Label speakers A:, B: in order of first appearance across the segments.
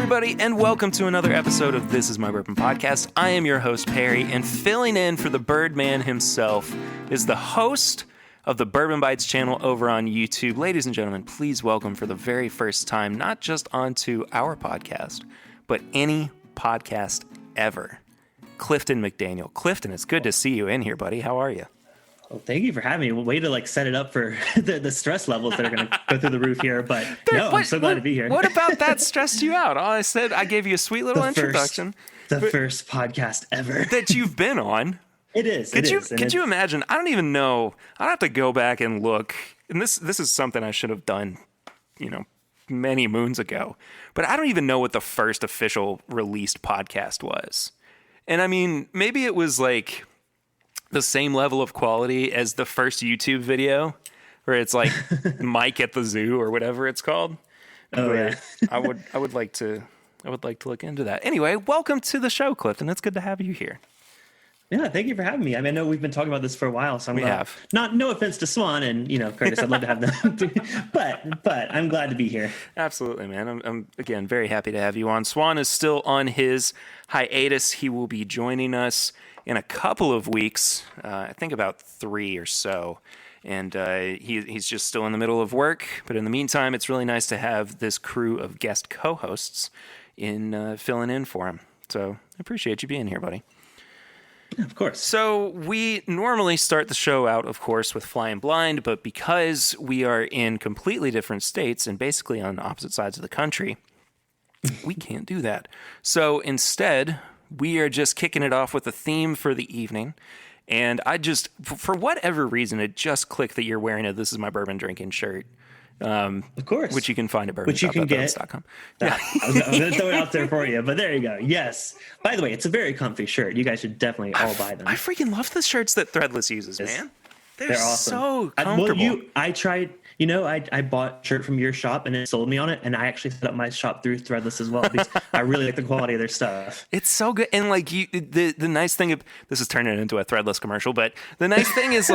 A: everybody, and welcome to another episode of This Is My Bourbon Podcast. I am your host, Perry, and filling in for the Birdman himself is the host of the Bourbon Bytes channel over on YouTube. Ladies and gentlemen, please welcome for the very first time, not just onto our podcast, but any podcast ever, Clifton McDaniel. Clifton, it's good to see you in here, buddy. How are you?
B: Well, thank you for having me. Way to set it up for the stress levels that are going to go through the roof here. But I'm so glad to be here.
A: What about that stressed you out? I gave you a sweet little introduction.
B: The first podcast ever
A: that you've been on.
B: It is.
A: Could you imagine? I don't even know. I'd have to go back and look. And this is something I should have done, many moons ago. But I don't even know what the first official released podcast was. And I mean, maybe it was like the same level of quality as the first YouTube video where it's like Mike at the Zoo or whatever it's called.
B: Oh, yeah.
A: I would like to look into that. Anyway, welcome to the show, Clifton. It's good to have you here.
B: Yeah, thank you for having me. I mean, I know we've been talking about this for a while, so no offense to Swan and Curtis, I'd love to have them, but I'm glad to be here.
A: Absolutely, man. I'm again very happy to have you on. Swan is still on his hiatus. He will be joining us in a couple of weeks, I think about 3 or so. And he's just still in the middle of work. But in the meantime, it's really nice to have this crew of guest co-hosts in filling in for him. So I appreciate you being here, buddy.
B: Yeah, of course.
A: So we normally start the show out, of course, with Flying Blind. But because we are in completely different states and basically on opposite sides of the country, we can't do that. So instead, we are just kicking it off with a theme for the evening. And I just, for whatever reason, it just clicked that you're wearing a This Is My Bourbon Drinking shirt.
B: Of course.
A: Which you can find at
B: bourbon.com. Yeah. I was going to throw it out there for you, but there you go. Yes. By the way, it's a very comfy shirt. You guys should definitely all buy them.
A: I freaking love the shirts that Threadless uses, man. They're awesome. So comfortable.
B: I tried... I bought a shirt from your shop and it sold me on it, and I actually set up my shop through Threadless as well because I really like the quality of their stuff.
A: It's so good. And the nice thing this is turning into a Threadless commercial, but the nice thing is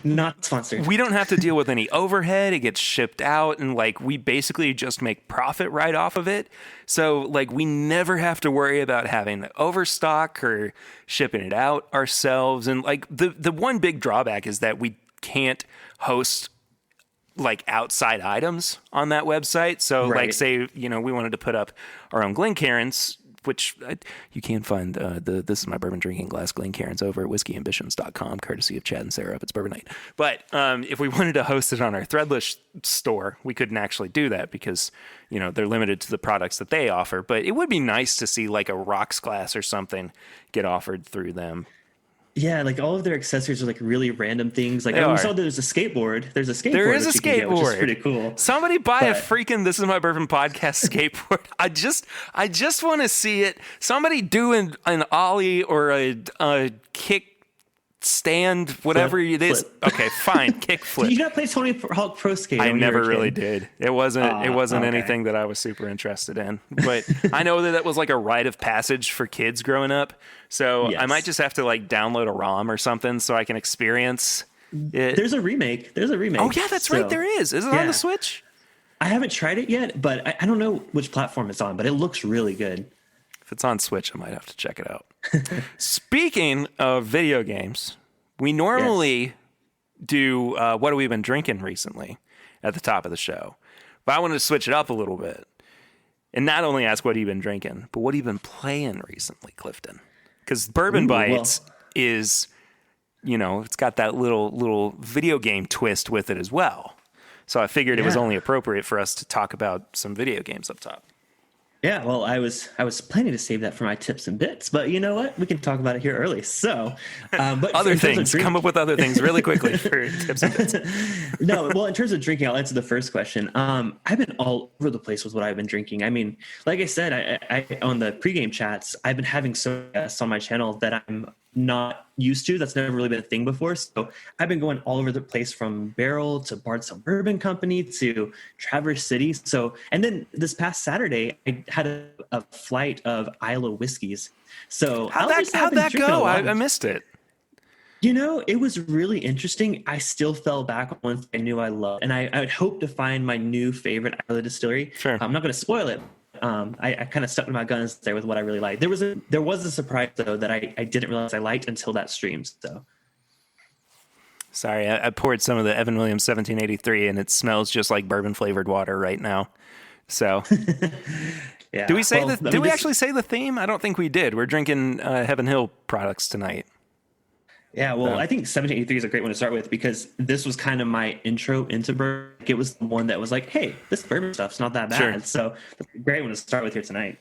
B: not sponsored.
A: We don't have to deal with any overhead. It gets shipped out, and we basically just make profit right off of it. So we never have to worry about having overstock or shipping it out ourselves. And the one big drawback is that we can't host outside items on that website. So
B: right.
A: Say, we wanted to put up our own Glencairns, which you can find This Is My Bourbon Drinking Glass Glencairns over at whiskeyambitions.com, courtesy of Chad and Sarah up at Bourbon Night. But if we wanted to host it on our Threadless store, we couldn't actually do that because, they're limited to the products that they offer. But it would be nice to see a rocks glass or something get offered through them.
B: Yeah, all of their accessories are we really random things. We saw there's a skateboard. There's a skateboard.
A: There is a skateboard,
B: which is pretty cool.
A: Somebody buy a freaking This Is My Bourbon Podcast skateboard. I just want to see it. Somebody do an ollie or a kick stand, whatever it is.
B: Flip.
A: Okay, fine, kick flip.
B: You got to play Tony Hawk Pro Skate.
A: I never really did. It wasn't anything that I was super interested in. But I know that was a rite of passage for kids growing up. So yes. I might just have to download a ROM or something so I can experience it.
B: There's a remake. Oh
A: yeah, that's right. There is. Is it on the Switch?
B: I haven't tried it yet, but I don't know which platform it's on, but it looks really good.
A: If it's on Switch, I might have to check it out. Speaking of video games, we normally do what have we been drinking recently at the top of the show. But I wanted to switch it up a little bit and not only ask what you've been drinking, but what you've been playing recently, Clifton. Because Bourbon Bytes is, it's got that little video game twist with it as well. So I figured it was only appropriate for us to talk about some video games up top.
B: Yeah, well, I was planning to save that for my tips and bits, but you know what? We can talk about it here early. So, but
A: other things, come up with other things really quickly for tips and bits.
B: No, well, in terms of drinking, I'll answer the first question. I've been all over the place with what I've been drinking. I mean, like I said, I on the pregame chats, I've been having so guests on my channel that I'm not used to. That's never really been a thing before. So I've been going all over the place from Barrel to Bardstown Bourbon Company to Traverse City. So, and then this past Saturday, I had a flight of Isla whiskeys. So
A: how'd that go? I missed it.
B: It was really interesting. I still fell back on one I knew I loved, and I would hope to find my new favorite Isla distillery.
A: Sure.
B: I'm not going to spoil it, but I kind of stuck to my guns there with what I really liked. There was a surprise though that I didn't realize I liked until that stream. So
A: Sorry, I poured some of the Evan Williams 1783, and it smells just like bourbon flavored water right now. So,
B: yeah.
A: do we say Did we actually say the theme? I don't think we did. We're drinking Heaven Hill products tonight.
B: Yeah, well, I think 1783 is a great one to start with because this was kind of my intro into bourbon. It was the one that was like, hey, this bourbon stuff's not that bad. Sure. So, it's a great one to start with here tonight.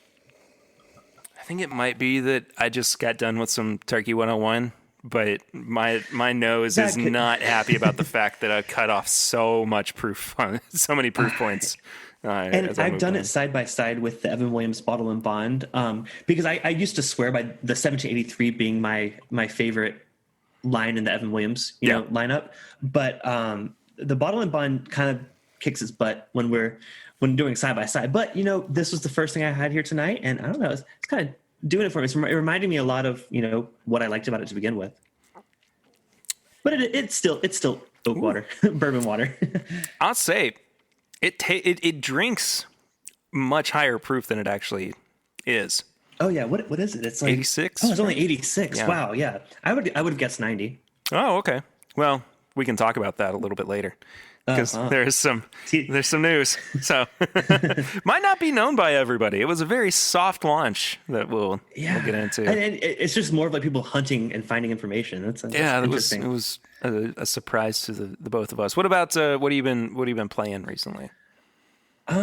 A: I think it might be that I just got done with some Turkey 101. But my nose is not happy about the fact that I cut off so many proof points.
B: And I've done it side by side with the Evan Williams Bottle and Bond because I used to swear by the 1783 being my favorite line in the Evan Williams lineup. But the Bottle and Bond kind of kicks its butt when doing side by side. But this was the first thing I had here tonight, and I don't know, it's kind of doing it for me. It reminded me a lot of what I liked about it to begin with. But it's still oak water, bourbon water.
A: I'll say it drinks much higher proof than it actually is.
B: Oh yeah, what is it? It's like
A: 86.
B: Oh, it's only 86.
A: Yeah.
B: Wow, yeah. I would have guessed 90.
A: Oh, okay. Well, we can talk about that a little bit later. Because there's some news, so might not be known by everybody. It was a very soft launch that we'll get into,
B: and it's just more of like people hunting and finding information. That's interesting.
A: It was a surprise to the both of us. What about what have you been playing recently?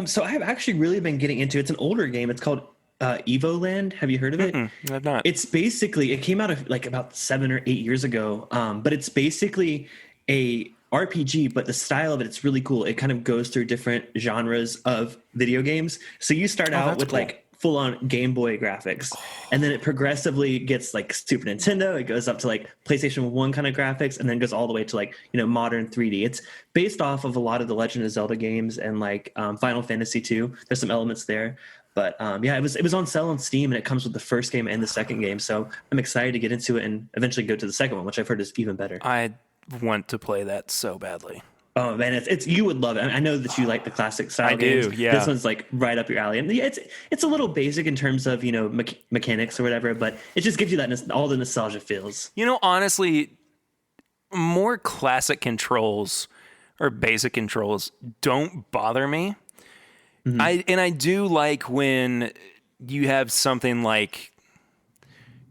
B: So I've actually really been getting into. It's an older game. It's called Evoland. Have you heard of it?
A: I've not.
B: It's basically it came out of like about 7 or 8 years ago. But it's basically a RPG, but the style of it's really cool. It kind of goes through different genres of video games. So you start out with cool. like full on Game Boy graphics, and then it progressively gets like Super Nintendo. It goes up to like PlayStation 1 kind of graphics, and then goes all the way to like modern 3D. It's based off of a lot of the Legend of Zelda games and like Final Fantasy 2. There's some elements there. But it was on sale on Steam, and it comes with the first game and the second game. So I'm excited to get into it and eventually go to the second one, which I've heard is even better.
A: I want to play that so badly.
B: Oh man, it's you would love it. I know that you like the classic style games.
A: I do. Yeah,
B: this one's like right up your alley, and it's a little basic in terms of mechanics or whatever, but it just gives you that all the nostalgia feels.
A: Honestly, more classic controls or basic controls don't bother me. Mm-hmm. I do like when you have something like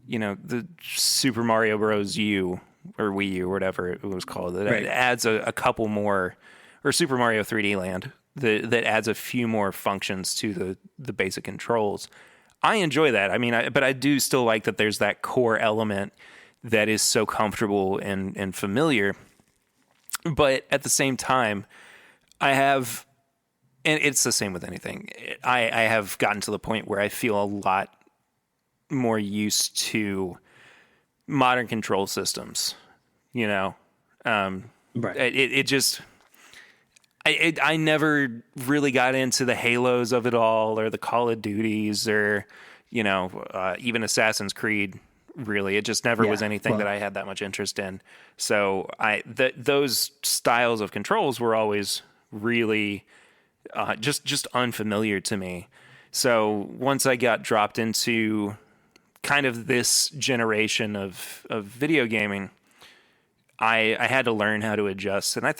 A: the Super Mario Bros. U. Or Wii U, or whatever it was called. That adds a couple more, or Super Mario 3D Land, that adds a few more functions to the basic controls. I enjoy that. I mean, but I do still like that there's that core element that is so comfortable and familiar. But at the same time, I have, and it's the same with anything, I have gotten to the point where I feel a lot more used to modern control systems, right. It just, I never really got into the Halos of it all, or the Call of Duties, or, even Assassin's Creed, really. It just never was anything that I had that much interest in. So those styles of controls were always really just unfamiliar to me. So once I got dropped into kind of this generation of video gaming, I had to learn how to adjust, and I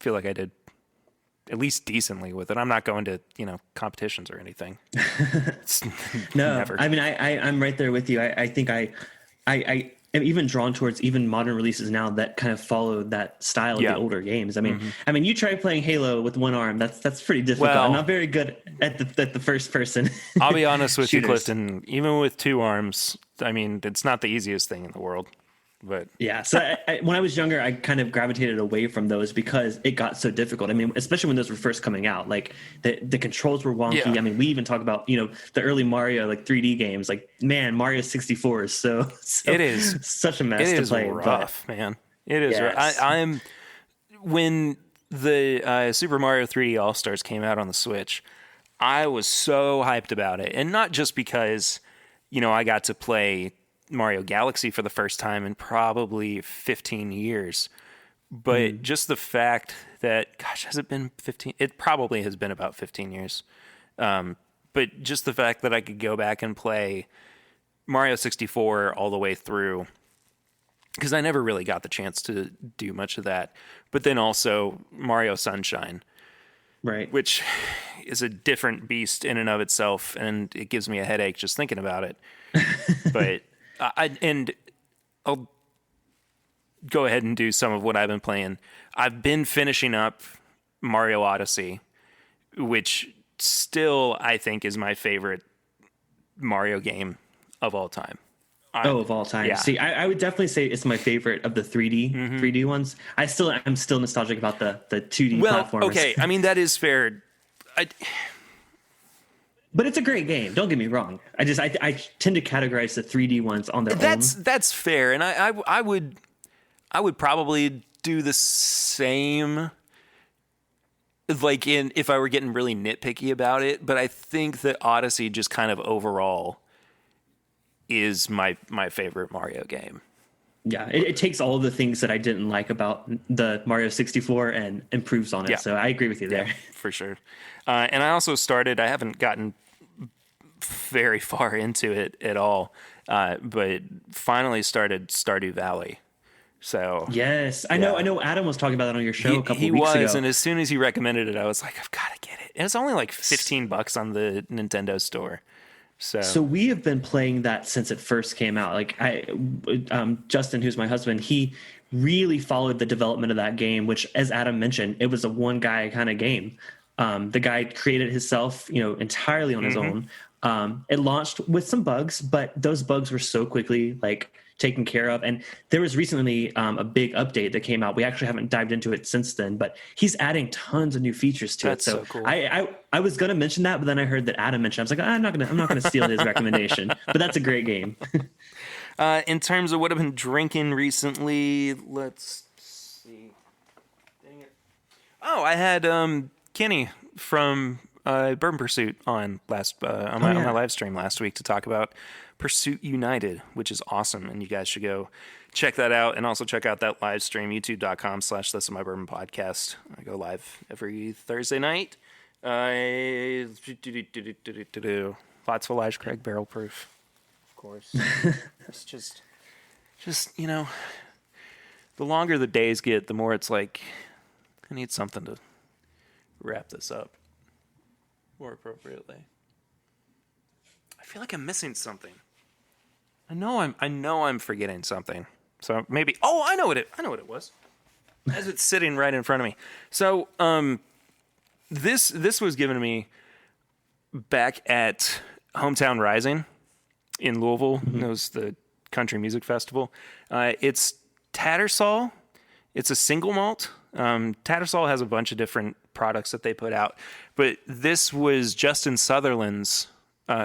A: feel like I did at least decently with it. I'm not going to competitions or anything.
B: No,
A: never.
B: I mean I'm right there with you. I think I am even drawn towards even modern releases now that kind of follow that style of the older games. I mean, you try playing Halo with one arm. That's pretty difficult. Well, I'm not very good at the first person.
A: I'll be honest with you, Clifton. Even with two arms, I mean, it's not the easiest thing in the world. But
B: yeah, so when I was younger, I kind of gravitated away from those because it got so difficult. I mean, especially when those were first coming out, like the controls were wonky. Yeah. I mean, we even talk about the early Mario like 3D games. Like, man, Mario 64 is so
A: it is
B: such a mess to play.
A: It is rough, man. It is. Yes. I'm when the Super Mario 3D All Stars came out on the Switch, I was so hyped about it, and not just because I got to play Mario Galaxy for the first time in probably 15 years. But just the fact that, gosh, has it been 15? It probably has been about 15 years. but just the fact that I could go back and play Mario 64 all the way through, because I never really got the chance to do much of that. But then also Mario Sunshine,
B: Right.
A: which is a different beast in and of itself, and it gives me a headache just thinking about it. But I'll go ahead and do some of what I've been playing. I've been finishing up Mario Odyssey, which still I think is my favorite Mario game of all time.
B: Of all time.
A: Yeah.
B: See, I would definitely say it's my favorite of the 3D ones. I'm still nostalgic about the 2D platformers.
A: Okay, I mean that is fair.
B: But it's a great game. Don't get me wrong. I tend to categorize the 3D ones on their own.
A: That's fair, and I would probably do the same. Like if I were getting really nitpicky about it, but I think that Odyssey just kind of overall is my favorite Mario game.
B: Yeah, it takes all of the things that I didn't like about the Mario 64 and improves on it.
A: Yeah.
B: So I agree with you there.
A: Yeah, for sure. And I also I haven't gotten very far into it at all, but finally started Stardew Valley. So
B: Yes, I know. Adam was talking about that on your show a couple weeks ago.
A: And as soon as he recommended it, I was like, I've got to get it. It was only like $15 on the Nintendo store. So
B: we have been playing that since it first came out. Like Justin, who's my husband, he really followed the development of that game, which, as Adam mentioned, it was a one guy kind of game. The guy created it himself, entirely on his own. It launched with some bugs, but those bugs were so quickly taken care of. And there was recently a big update that came out. We actually haven't dived into it since then, but he's adding tons of new features to it. So
A: cool.
B: I was going to mention that, but then I heard that Adam mentioned it. I was like, I'm not going to steal his recommendation, but that's a great game.
A: in terms of what I've been drinking recently, let's see. Dang it. Oh, I had Kenny from Bourbon Pursuit on on my live stream last week to talk about Pursuit United, which is awesome, and you guys should go check that out, and also check out that live stream, youtube.com/Listen My Bourbon Podcast. I go live every Thursday night. Lots of Elijah Craig barrel proof, of course. It's just the longer the days get, the more it's like I need something to wrap this up more appropriately. I feel like I'm missing something. I know I'm forgetting something. So maybe I know what it was. As it's sitting right in front of me. So this was given to me back at Hometown Rising in Louisville. It was the country music festival. It's Tattersall. It's a single malt. Tattersall has a bunch of different products that they put out, but this was Justin Sutherland's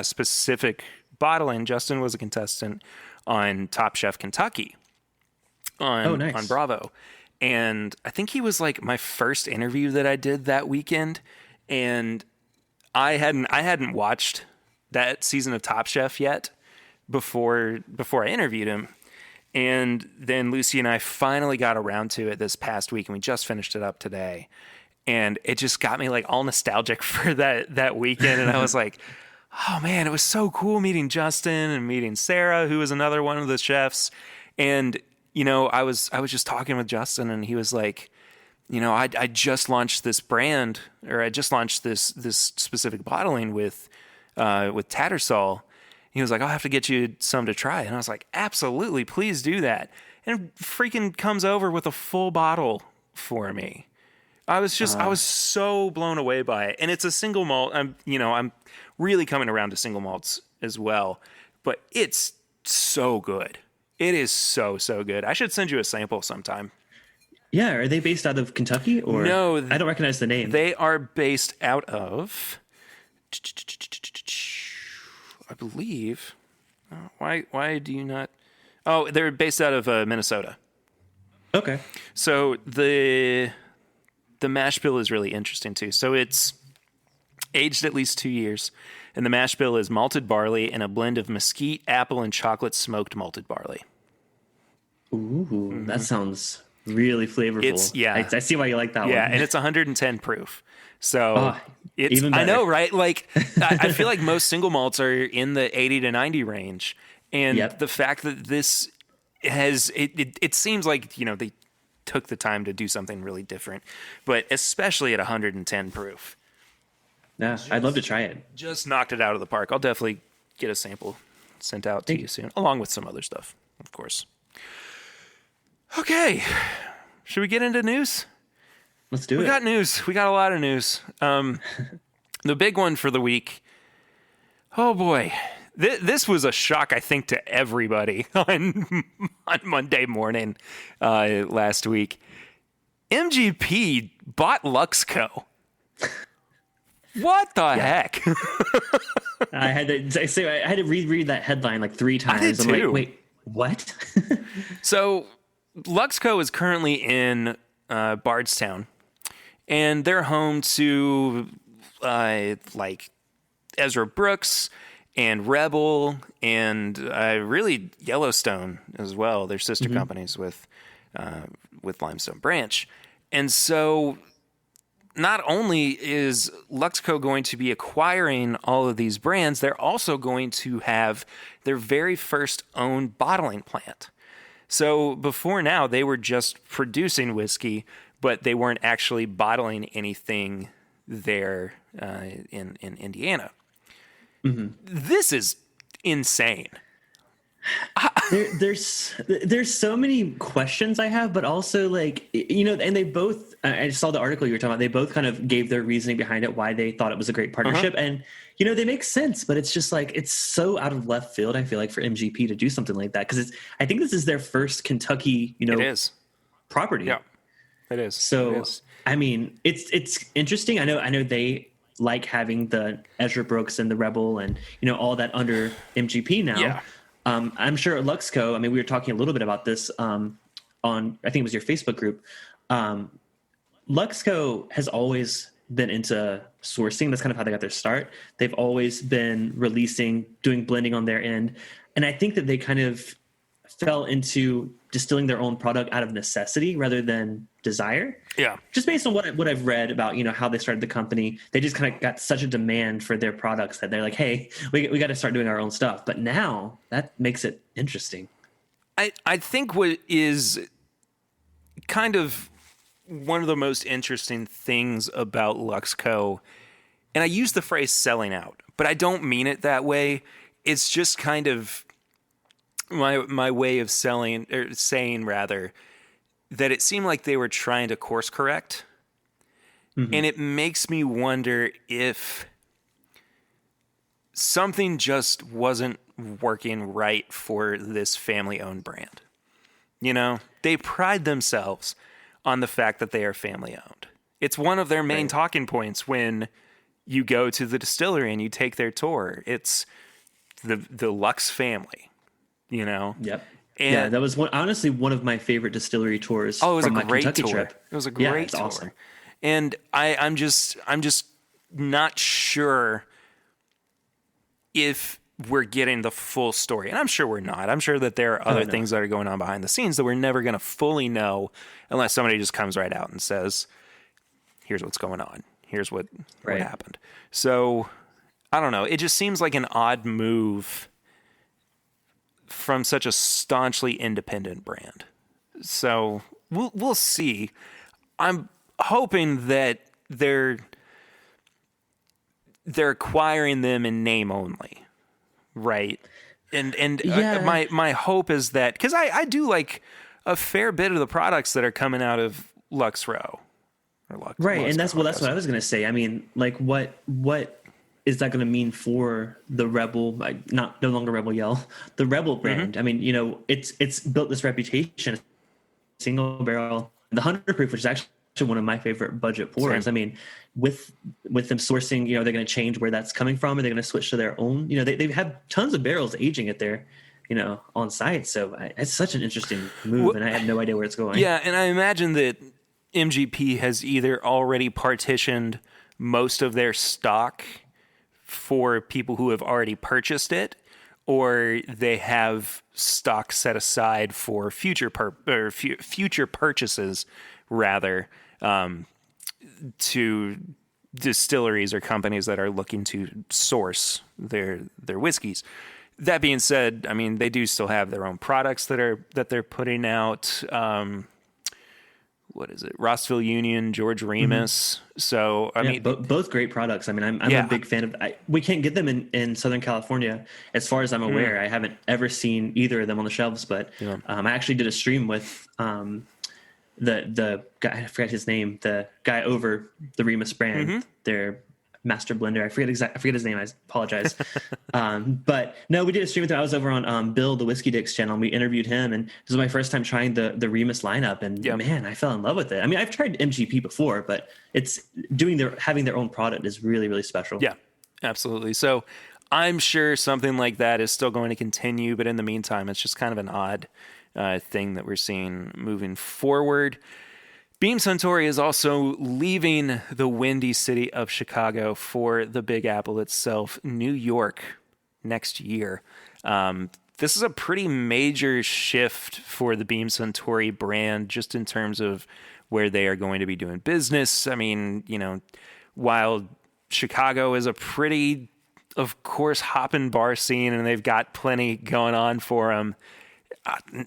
A: specific bottling. Justin was a contestant on Top Chef Kentucky on Bravo, and I think he was like my first interview that I did that weekend, and I hadn't watched that season of Top Chef yet before I interviewed him. And then Lucy and I finally got around to it this past week, and we just finished it up today. And it just got me like all nostalgic for that weekend. And I was like, oh man, it was so cool meeting Justin and meeting Sarah, who was another one of the chefs. And, I was just talking with Justin, and he was like, I just launched this brand, or I just launched this specific bottling with Tattersall. He was like, I'll have to get you some to try. And I was like, absolutely, please do that. And it freaking comes over with a full bottle for me. I was so blown away by it. And it's a single malt. I'm really coming around to single malts as well, but it's so good. It is so, so good. I should send you a sample sometime.
B: Yeah. Are they based out of Kentucky or?
A: No,
B: I don't recognize the name.
A: They are based out of, I believe. Why do you not? Oh, they're based out of Minnesota.
B: Okay.
A: So the mash bill is really interesting too. So it's aged at least 2 years, and the mash bill is malted barley and a blend of mesquite, apple, and chocolate smoked malted barley.
B: Ooh, that sounds really flavorful. I see why you like that one.
A: Yeah, and it's 110 proof. So it's
B: even better.
A: I know, right? Like I feel like most single malts are in the 80 to 90 range, and the fact that this has it seems like they took the time to do something really different, but especially at 110 proof.
B: Yeah, I'd love to try it.
A: Just knocked it out of the park. I'll definitely get a sample sent out to you soon, along with some other stuff, of course. Okay, should we get into news?
B: Let's do it.
A: We got news. We got a lot of news. The big one for the week. Oh boy, this was a shock, I think, to everybody on Monday morning last week. MGP bought Luxco. What the heck?
B: I had to reread that headline like 3 times.
A: I did too.
B: I'm like, wait, what?
A: So Luxco is currently in Bardstown, and they're home to like Ezra Brooks and Rebel and really Yellowstone as well. They're sister companies with Limestone Branch. And so not only is Luxco going to be acquiring all of these brands, they're also going to have their very first own bottling plant. So before now, they were just producing whiskey, but they weren't actually bottling anything there in Indiana. Mm-hmm. This is insane.
B: There's so many questions I have, but also like, and they both, I saw the article you were talking about, they both kind of gave their reasoning behind it, why they thought it was a great partnership. And, they make sense, but it's just like, it's so out of left field, I feel like, for MGP to do something like that. Cause I think this is their first Kentucky,
A: it is.
B: property.
A: Yeah, it is.
B: So,
A: it is.
B: I mean, it's interesting. I know they like having the Ezra Brooks and the Rebel and, all that under MGP now.
A: Yeah.
B: I'm sure at Luxco, I mean, we were talking a little bit about this on, I think it was your Facebook group. Luxco has always been into sourcing. That's kind of how they got their start. They've always been doing blending on their end. And I think that they kind of fell into distilling their own product out of necessity rather than desire.
A: Yeah.
B: Just based on what I've read about, how they started the company, they just kind of got such a demand for their products that they're like, hey, we got to start doing our own stuff. But now that makes it interesting.
A: I think what is kind of one of the most interesting things about Luxco, and I use the phrase selling out, but I don't mean it that way. It's just kind of my way of saying rather that it seemed like they were trying to course correct. Mm-hmm. And it makes me wonder if something just wasn't working right for this family-owned brand. They pride themselves on the fact that they are family-owned. It's one of their main talking points when you go to the distillery and you take their tour. It's the Lux family,
B: Yep.
A: And
B: that was honestly one of my favorite distillery tours.
A: Oh, it was
B: from
A: a
B: my
A: great
B: Kentucky
A: tour.
B: trip.
A: It was a great tour. Awesome. And I'm just not sure if we're getting the full story. And I'm sure we're not. I'm sure that there are other things that are going on behind the scenes that we're never going to fully know unless somebody just comes right out and says, here's what's going on. Here's what happened. So I don't know. It just seems like an odd move from such a staunchly independent brand. So we'll see. I'm hoping that they're acquiring them in name only, right? And my hope is that, because I do like a fair bit of the products that are coming out of Luxco.
B: Right, and that's what I was going to say. I mean, like, what is that going to mean for the Rebel, no longer Rebel Yell, the Rebel brand? Mm-hmm. I mean, it's built this reputation, single barrel, the 100 proof, which is actually one of my favorite budget pours. Same. I mean, with them sourcing, they're going to change where that's coming from, and they're going to switch to their own. They have tons of barrels aging at their, on site. So it's such an interesting move, and I have no idea where it's going.
A: Yeah, and I imagine that MGP has either already partitioned most of their stock for people who have already purchased it, or they have stock set aside for future purchases, rather, to distilleries or companies that are looking to source their whiskeys. That being said, I mean, they do still have their own products that they're putting out. What is it? Rossville Union, George Remus. So, I mean,
B: both great products. I mean, I'm a big fan of. We can't get them in Southern California, as far as I'm aware. I haven't ever seen either of them on the shelves. But I actually did a stream with the guy. I forget his name. The guy over the Remus brand. Their master blender. I forget his name. I apologize. But no, we did a stream with him. I was over on Bill the Whiskey Dick's channel, and we interviewed him, and this was my first time trying the Remus lineup, and man, I fell in love with it. I mean, I've tried MGP before, but it's having their own product is really, really special.
A: Yeah, absolutely. So I'm sure something like that is still going to continue, but in the meantime, it's just kind of an odd thing that we're seeing moving forward. Beam Suntory is also leaving the windy city of Chicago for the Big Apple itself, New York, next year. This is a pretty major shift for the Beam Suntory brand, just in terms of where they are going to be doing business. I mean, while Chicago is a pretty, of course, hopping bar scene, and they've got plenty going on for them,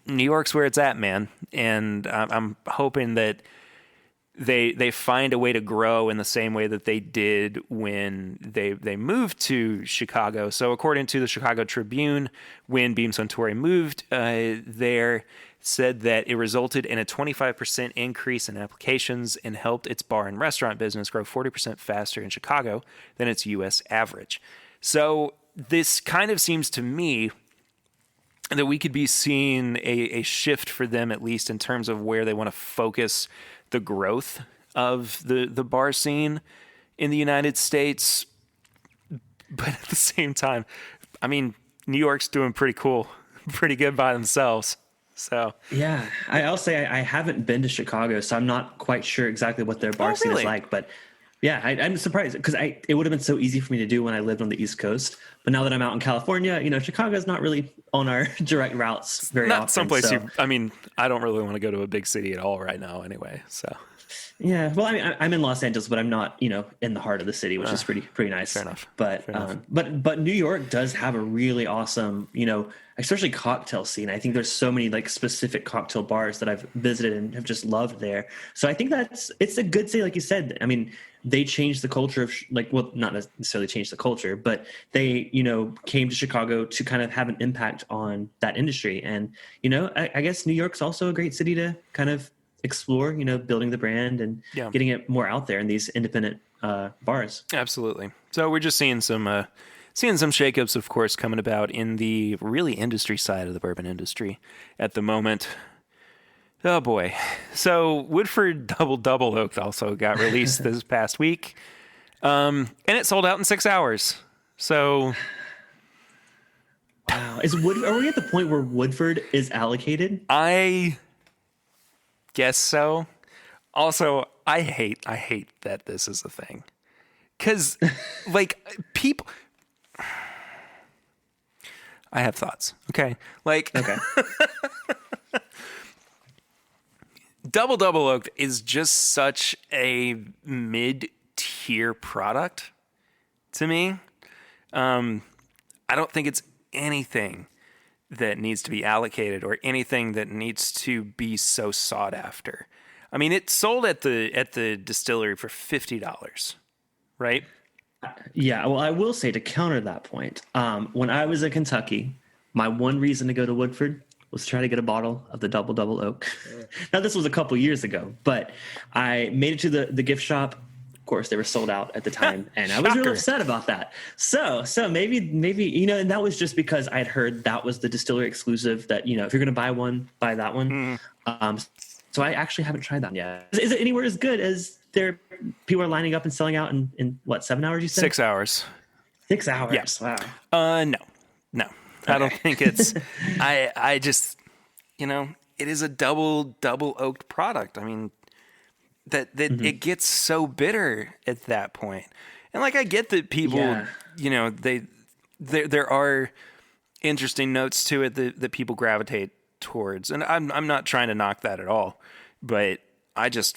A: New York's where it's at, man. And I'm hoping that they find a way to grow in the same way that they did when they moved to Chicago. So according to the Chicago Tribune, when Beam Suntory moved there, said that it resulted in a 25% increase in applications and helped its bar and restaurant business grow 40% faster in Chicago than its U.S. average. So this kind of seems to me that we could be seeing a shift for them, at least in terms of where they want to focus the growth of the bar scene in the United States. But at the same time, I mean, New York's doing pretty good by themselves. So
B: yeah, I'll say I haven't been to Chicago, so I'm not quite sure exactly what their bar scene is like. But yeah, I'm surprised because it would have been so easy for me to do when I lived on the East Coast. But now that I'm out in California, Chicago's not really on our direct routes very often.
A: Not someplace I mean, I don't really want to go to a big city at all right now anyway. So
B: yeah, well, I mean, I'm in Los Angeles, but I'm not, in the heart of the city, which is pretty nice.
A: Fair enough.
B: But but New York does have a really awesome, especially cocktail scene. I think there's so many like specific cocktail bars that I've visited and have just loved there. So I think it's a good city, like you said. I mean, they changed the culture of not necessarily changed the culture, but they, came to Chicago to kind of have an impact on that industry. And, I guess New York's also a great city to kind of explore, building the brand and getting it more out there in these independent bars.
A: Absolutely. So we're just seeing some shakeups, of course, coming about in the really industry side of the bourbon industry at the moment. Oh boy. So Woodford Double Oaked also got released this past week. And it sold out in 6 hours. So
B: wow. Are we at the point where Woodford is allocated?
A: I guess so. Also, I hate that this is a thing. 'Cause people, I have thoughts. Okay. Okay. Double Oaked is just such a mid-tier product to me. I don't think it's anything that needs to be allocated or anything that needs to be so sought after. I mean, it sold at the distillery for $50, right?
B: Yeah, well, I will say to counter that point, when I was in Kentucky, my one reason to go to Woodford was try to get a bottle of the Double Oak. Now, this was a couple years ago, but I made it to the gift shop. Of course, they were sold out at the time, and I was really upset about that. So maybe, and that was just because I had heard that was the distillery exclusive that, if you're going to buy one, buy that one. So I actually haven't tried that yet. Is it anywhere as good as people are lining up and selling out in what, 7 hours you said?
A: 6 hours.
B: 6 hours.
A: Yeah.
B: Wow.
A: No. Okay. I don't think it's, I just, it is a double oaked product. I mean, that it gets so bitter at that point. And I get that people, there are interesting notes to it that people gravitate towards. And I'm not trying to knock that at all, but it's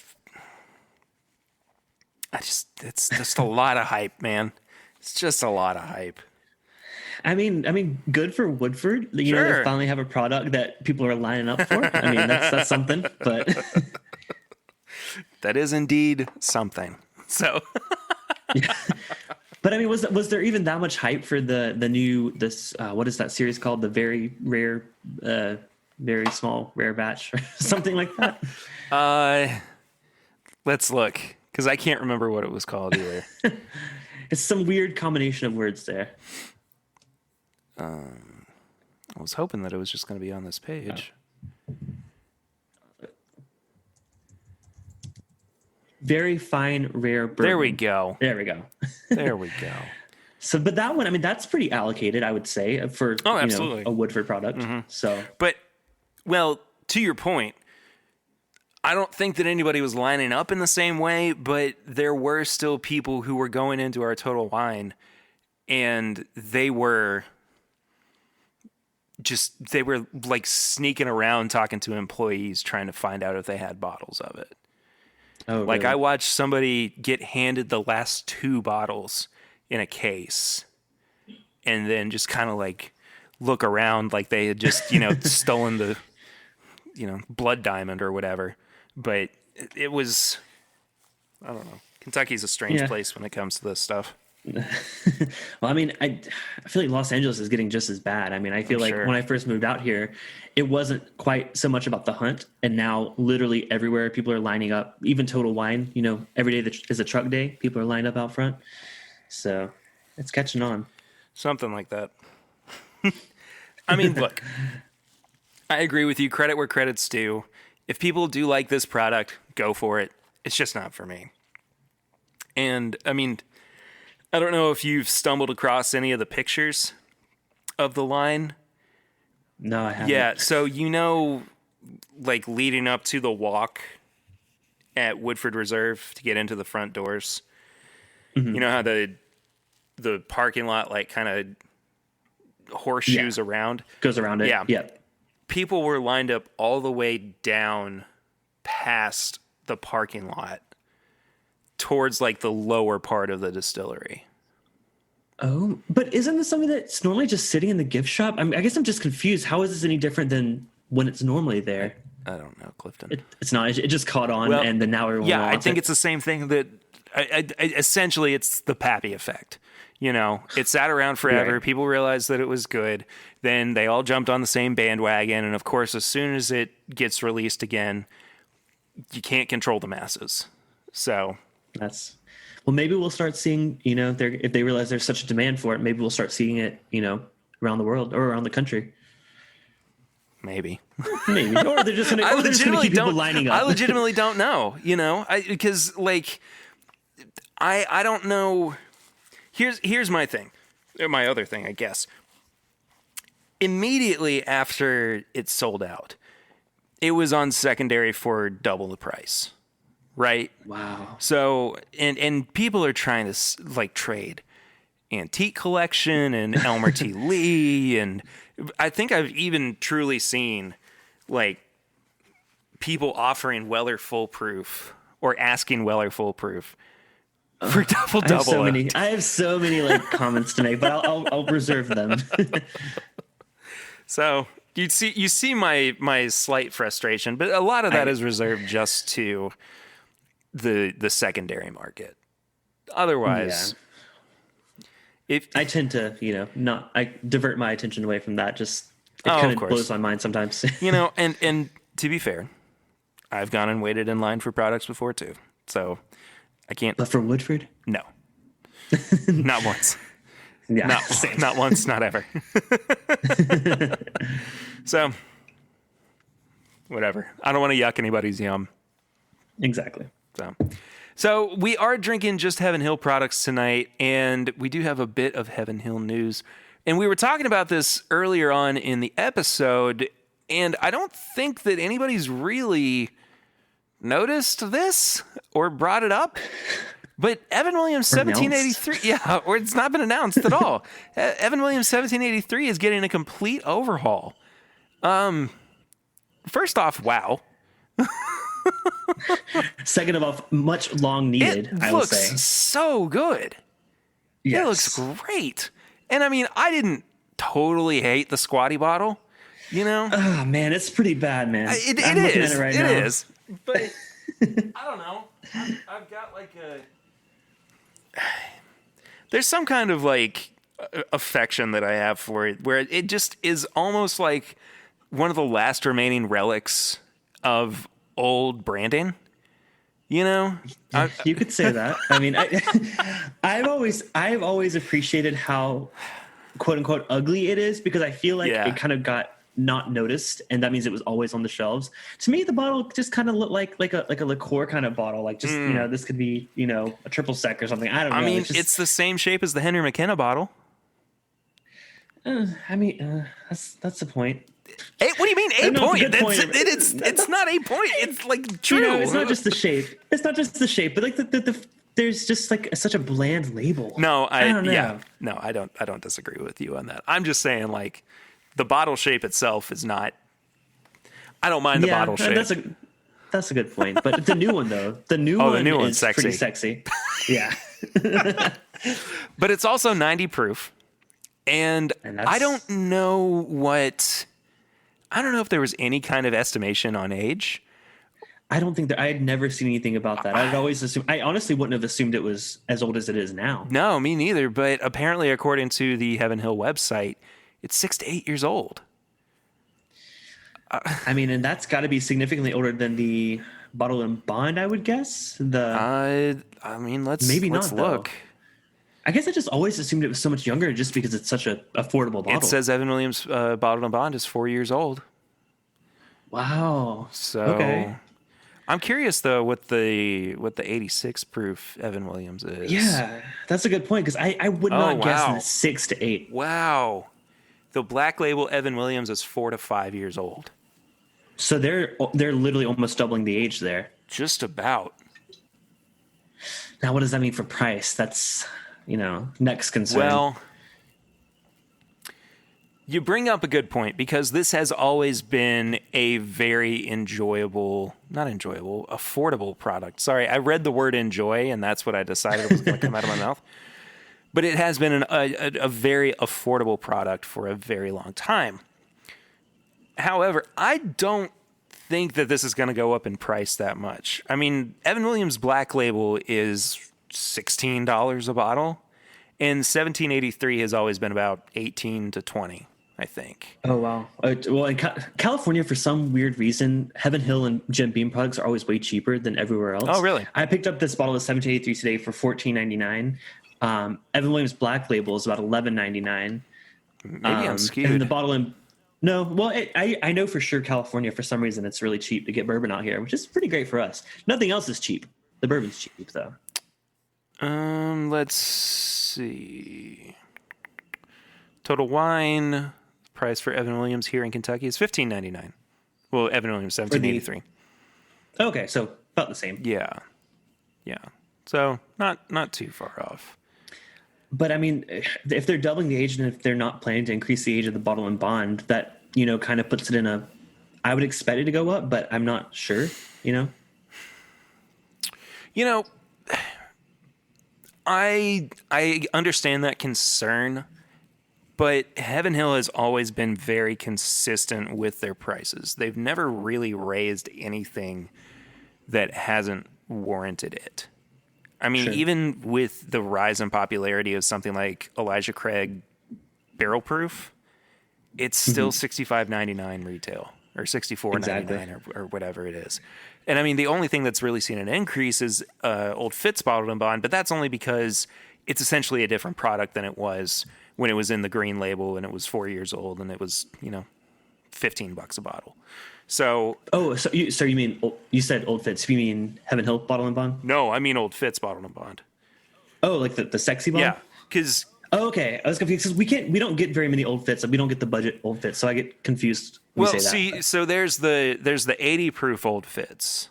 A: just a lot of hype, man. It's just a lot of hype.
B: I mean, good for Woodford. You know, they finally have a product that people are lining up for. I mean, that's something. But
A: that is indeed something. So,
B: yeah. But I mean, was there even that much hype for the new what is that series called? The very rare, very small rare batch, or something like that.
A: Let's look, because I can't remember what it was called either.
B: It's some weird combination of words there.
A: I was hoping that it was just going to be on this page.
B: Very fine, rare bourbon.
A: There we go. There we go.
B: So, but that one, I mean, that's pretty allocated, I would say, for
A: absolutely.
B: A Woodford product. Mm-hmm. So,
A: but, well, to your point, I don't think that anybody was lining up in the same way, but there were still people who were going into our Total Wine, and they were like sneaking around talking to employees trying to find out if they had bottles of it.
B: Oh, really?
A: Like I watched somebody get handed the last 2 bottles in a case and then just kind of like look around like they had just, stolen the, blood diamond or whatever. But it was, I don't know. Kentucky's a strange place when it comes to this stuff.
B: Well, I mean, I feel like Los Angeles is getting just as bad. I mean, I feel like when I first moved out here, it wasn't quite so much about the hunt. And now literally everywhere people are lining up, even Total Wine, every day that is a truck day, people are lined up out front. So it's catching on.
A: Something like that. I mean, look, I agree with you. Credit where credit's due. If people do like this product, go for it. It's just not for me. And I mean, I don't know if you've stumbled across any of the pictures of the line.
B: No, I haven't.
A: Yeah, so like leading up to the walk at Woodford Reserve to get into the front doors. Mm-hmm. You know how the parking lot like kind of horseshoes around?
B: Goes around it.
A: Yeah.
B: Yep.
A: People were lined up all the way down past the parking lot towards like the lower part of the distillery.
B: Oh, but isn't this something that's normally just sitting in the gift shop? I mean, I guess I'm just confused. How is this any different than when it's normally there?
A: I don't know, Clifton.
B: It's not. It just caught on, and then now everyone wants
A: I think it's the same thing that essentially it's the Pappy effect. It sat around forever. Right. People realized that it was good. Then they all jumped on the same bandwagon. And of course, as soon as it gets released again, you can't control the masses. So well, maybe we'll start seeing, if they realize there's such a demand for it, maybe we'll start seeing it, around the world or around the country. Maybe.
B: Or they're just going to keep people lining up.
A: I legitimately don't know, because like, I don't know. Here's my thing, my other thing, I guess. Immediately after it sold out, it was on secondary for double the price, right?
B: Wow.
A: So, and people are trying to like trade antique collection and Elmer T. Lee, and I think I've even truly seen like people offering Weller Full Proof or asking Weller Full Proof for double.
B: I have so many like comments to make, but I'll reserve them.
A: So you see my slight frustration, but a lot of that is reserved just to the secondary market. Otherwise, if
B: I tend to, I divert my attention away from that. Just it kind of blows my mind sometimes.
A: And to be fair, I've gone and waited in line for products before too. So I can't.
B: But for Woodford?
A: No. Not once.
B: Yeah.
A: Not once, not ever. So, whatever. I don't want to yuck anybody's yum.
B: Exactly.
A: So we are drinking just Heaven Hill products tonight, and we do have a bit of Heaven Hill news. And we were talking about this earlier on in the episode, and I don't think that anybody's really noticed this or brought it up. But Evan Williams
B: Or announced.
A: 1783, yeah, or it's not been announced at all. Evan Williams 1783 is getting a complete overhaul. First off, wow.
B: Second of all, much long needed,
A: It
B: I will
A: looks
B: say.
A: so good.
B: Yes.
A: It looks great. And I mean, I didn't totally hate the squatty bottle, you know?
B: Oh, man, it's pretty bad, man.
A: It
B: I'm looking
A: is.
B: at it right
A: It
B: now.
A: is. But I don't know. I've got like there's some kind of like affection that I have for it where it just is almost like one of the last remaining relics of old branding. You know?
B: You could say that. I mean, I've always appreciated how quote unquote ugly it is because I feel like it kind of got not noticed, and that means it was always on the shelves. To me, the bottle just kind of looked like a liqueur kind of bottle, like just you know, this could be, you know, a triple sec or something. I don't know.
A: I mean, it's the same shape as the Henry McKenna bottle.
B: That's the point.
A: What do you mean a
B: No,
A: point?
B: it's a good point.
A: It's not a point. It's like true.
B: You know, it's not just the shape. It's not just the shape, but like the there's just like such a bland label.
A: No,
B: I don't know.
A: Yeah, no, I don't disagree with you on that. I'm just saying like the bottle shape itself is not. I don't mind the bottle shape.
B: That's a good point. But the new one though, the new one is
A: sexy.
B: pretty sexy. Yeah.
A: But it's also 90 proof, and I don't know if there was any kind of estimation on age.
B: I don't think that I had never seen anything about that. I'd always assumed. I honestly wouldn't have assumed it was as old as it is now.
A: No, me neither. But apparently, according to the Heaven Hill website, it's 6 to 8 years old.
B: I mean, and that's got to be significantly older than the Bottle and Bond, I would guess.
A: I mean, let's look.
B: Though. I guess I just always assumed it was so much younger just because it's such an affordable bottle.
A: It says Evan Williams Bottle and Bond is 4 years old.
B: Wow.
A: So
B: okay.
A: I'm curious though what the 86 proof Evan Williams is.
B: Yeah, that's a good point because I would not guess that it's 6 to 8.
A: Wow. The black label Evan Williams is 4 to 5 years old.
B: So they're literally almost doubling the age there.
A: Just about.
B: Now, what does that mean for price? That's, you know, next concern.
A: Well, you bring up a good point because this has always been a very affordable product. Sorry, I read the word enjoy and that's what I decided was going to come out of my mouth. But it has been a very affordable product for a very long time. However, I don't think that this is going to go up in price that much. I mean, Evan Williams Black Label is $16 a bottle, and 1783 has always been about 18 to 20, I think.
B: Oh, wow. Well, in California, for some weird reason, Heaven Hill and Jim Beam products are always way cheaper than everywhere else.
A: Oh, really?
B: I picked up this bottle of 1783 today for $14.99. Evan Williams Black Label is about $11.99.
A: Maybe I'm skewed.
B: And the bottle in I know for sure California, for some reason, it's really cheap to get bourbon out here, which is pretty great for us. Nothing else is cheap. The bourbon's cheap, though.
A: Let's see. Total wine price for Evan Williams here in Kentucky is $15.99. Well, Evan Williams 1783.
B: Okay, so about the same.
A: Yeah. So not too far off.
B: But I mean, if they're doubling the age and if they're not planning to increase the age of the bottle and bond, that, you know, kind of puts it in I would expect it to go up, but I'm not sure, you know?
A: You know, I understand that concern, but Heaven Hill has always been very consistent with their prices. They've never really raised anything that hasn't warranted it. I mean,
B: Sure.
A: Even with the rise in popularity of something like Elijah Craig Barrel Proof, it's still $65.99 retail or $64.99 or whatever it is. And I mean, the only thing that's really seen an increase is Old Fitz Bottled and Bond, but that's only because it's essentially a different product than it was when it was in the green label and it was 4 years old and it was, you know, $15 a bottle. So,
B: so you mean you said Old Fitz? You mean Heaven Hill Bottle and Bond?
A: No, I mean Old Fitz Bottled and Bond.
B: Oh, like the sexy bond?
A: Yeah, because
B: okay, I was confused because we don't get very many Old Fitz. We don't get the budget Old Fitz, so I get confused.
A: So there's the 80 proof Old Fitz,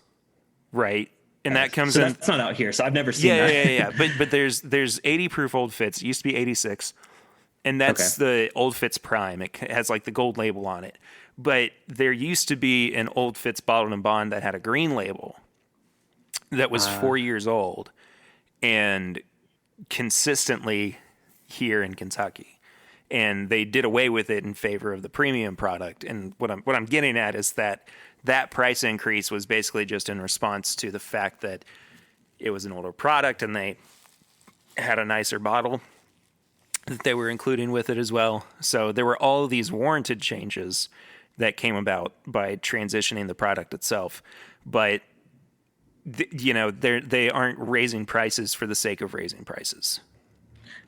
A: right? And that comes
B: so
A: in.
B: That's not out here, so I've never seen that.
A: Yeah. But there's 80 proof Old Fitz. It used to be 86, and that's the Old Fitz Prime. It has like the gold label on it. But there used to be an Old Fitz bottled and bond that had a green label that was 4 years old, and consistently here in Kentucky. And they did away with it in favor of the premium product. And what I'm getting at is that price increase was basically just in response to the fact that it was an older product and they had a nicer bottle that they were including with it as well. So there were all of these warranted changes that came about by transitioning the product itself. But, they aren't raising prices for the sake of raising prices.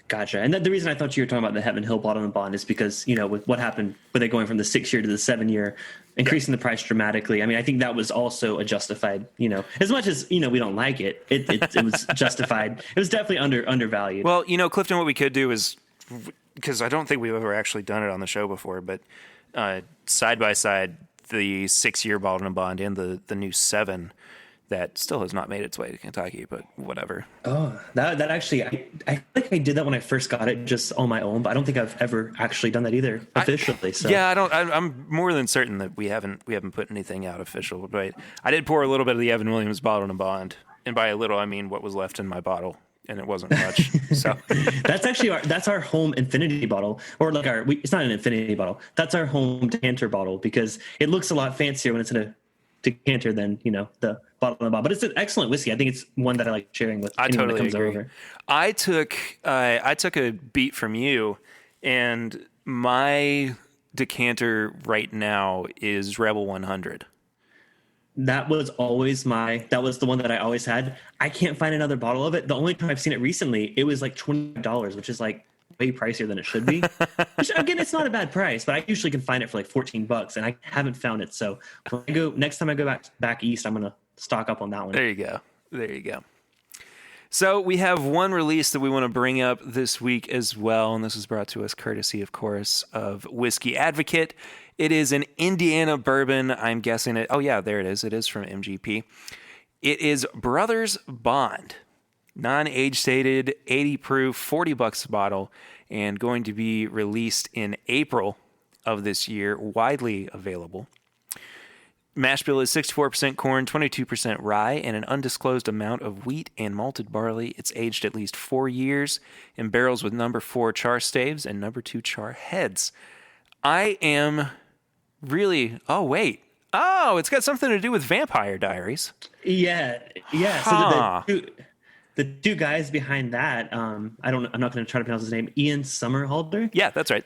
B: Gotcha. And the reason I thought you were talking about the Heaven Hill bottle and bond is because, with what happened with it going from the 6 year to the 7 year, increasing the price dramatically. I mean, I think that was also a justified, as much as, we don't like it, it was justified. It was definitely undervalued.
A: Well, Clifton, what we could do is, because I don't think we've ever actually done it on the show before, but side by side, the 6 year bottle and bond and the new 7 that still has not made its way to Kentucky, but whatever.
B: Oh, that actually, I think I did that when I first got it just on my own, but I don't think I've ever actually done that either officially.
A: I'm more than certain that we haven't put anything out official, but I did pour a little bit of the Evan Williams bottle and bond, and by a little I mean what was left in my bottle, and it wasn't much. So
B: that's actually that's our home infinity bottle, or like it's not an infinity bottle. That's our home decanter bottle because it looks a lot fancier when it's in a decanter than the bottle and bottle. But it's an excellent whiskey. I think it's one that I like sharing with anyone that comes over.
A: I took a beat from you, and my decanter right now is Rebel 100.
B: That was the one that I always had. I can't find another bottle of it. The only time I've seen it recently, it was like $20, which is like way pricier than it should be. Which, again, it's not a bad price, but I usually can find it for like $14, and I haven't found it. So next time I go back east, I'm gonna stock up on that one.
A: There you go. So we have one release that we want to bring up this week as well, and this is brought to us courtesy, of course, of Whiskey Advocate. It is an Indiana bourbon. I'm guessing it. Oh yeah, there it is. It is from MGP. It is Brothers Bond. Non-age stated, 80 proof, $40 a bottle, and going to be released in April of this year, widely available. Mash bill is 64% corn, 22% rye, and an undisclosed amount of wheat and malted barley. It's aged at least 4 years in barrels with number 4 char staves and number 2 char heads. I am really... Oh, it's got something to do with Vampire Diaries.
B: Yeah.
A: Huh.
B: So the two guys behind that, I'm not going to try to pronounce his name, Ian Somerhalder.
A: Yeah, that's right.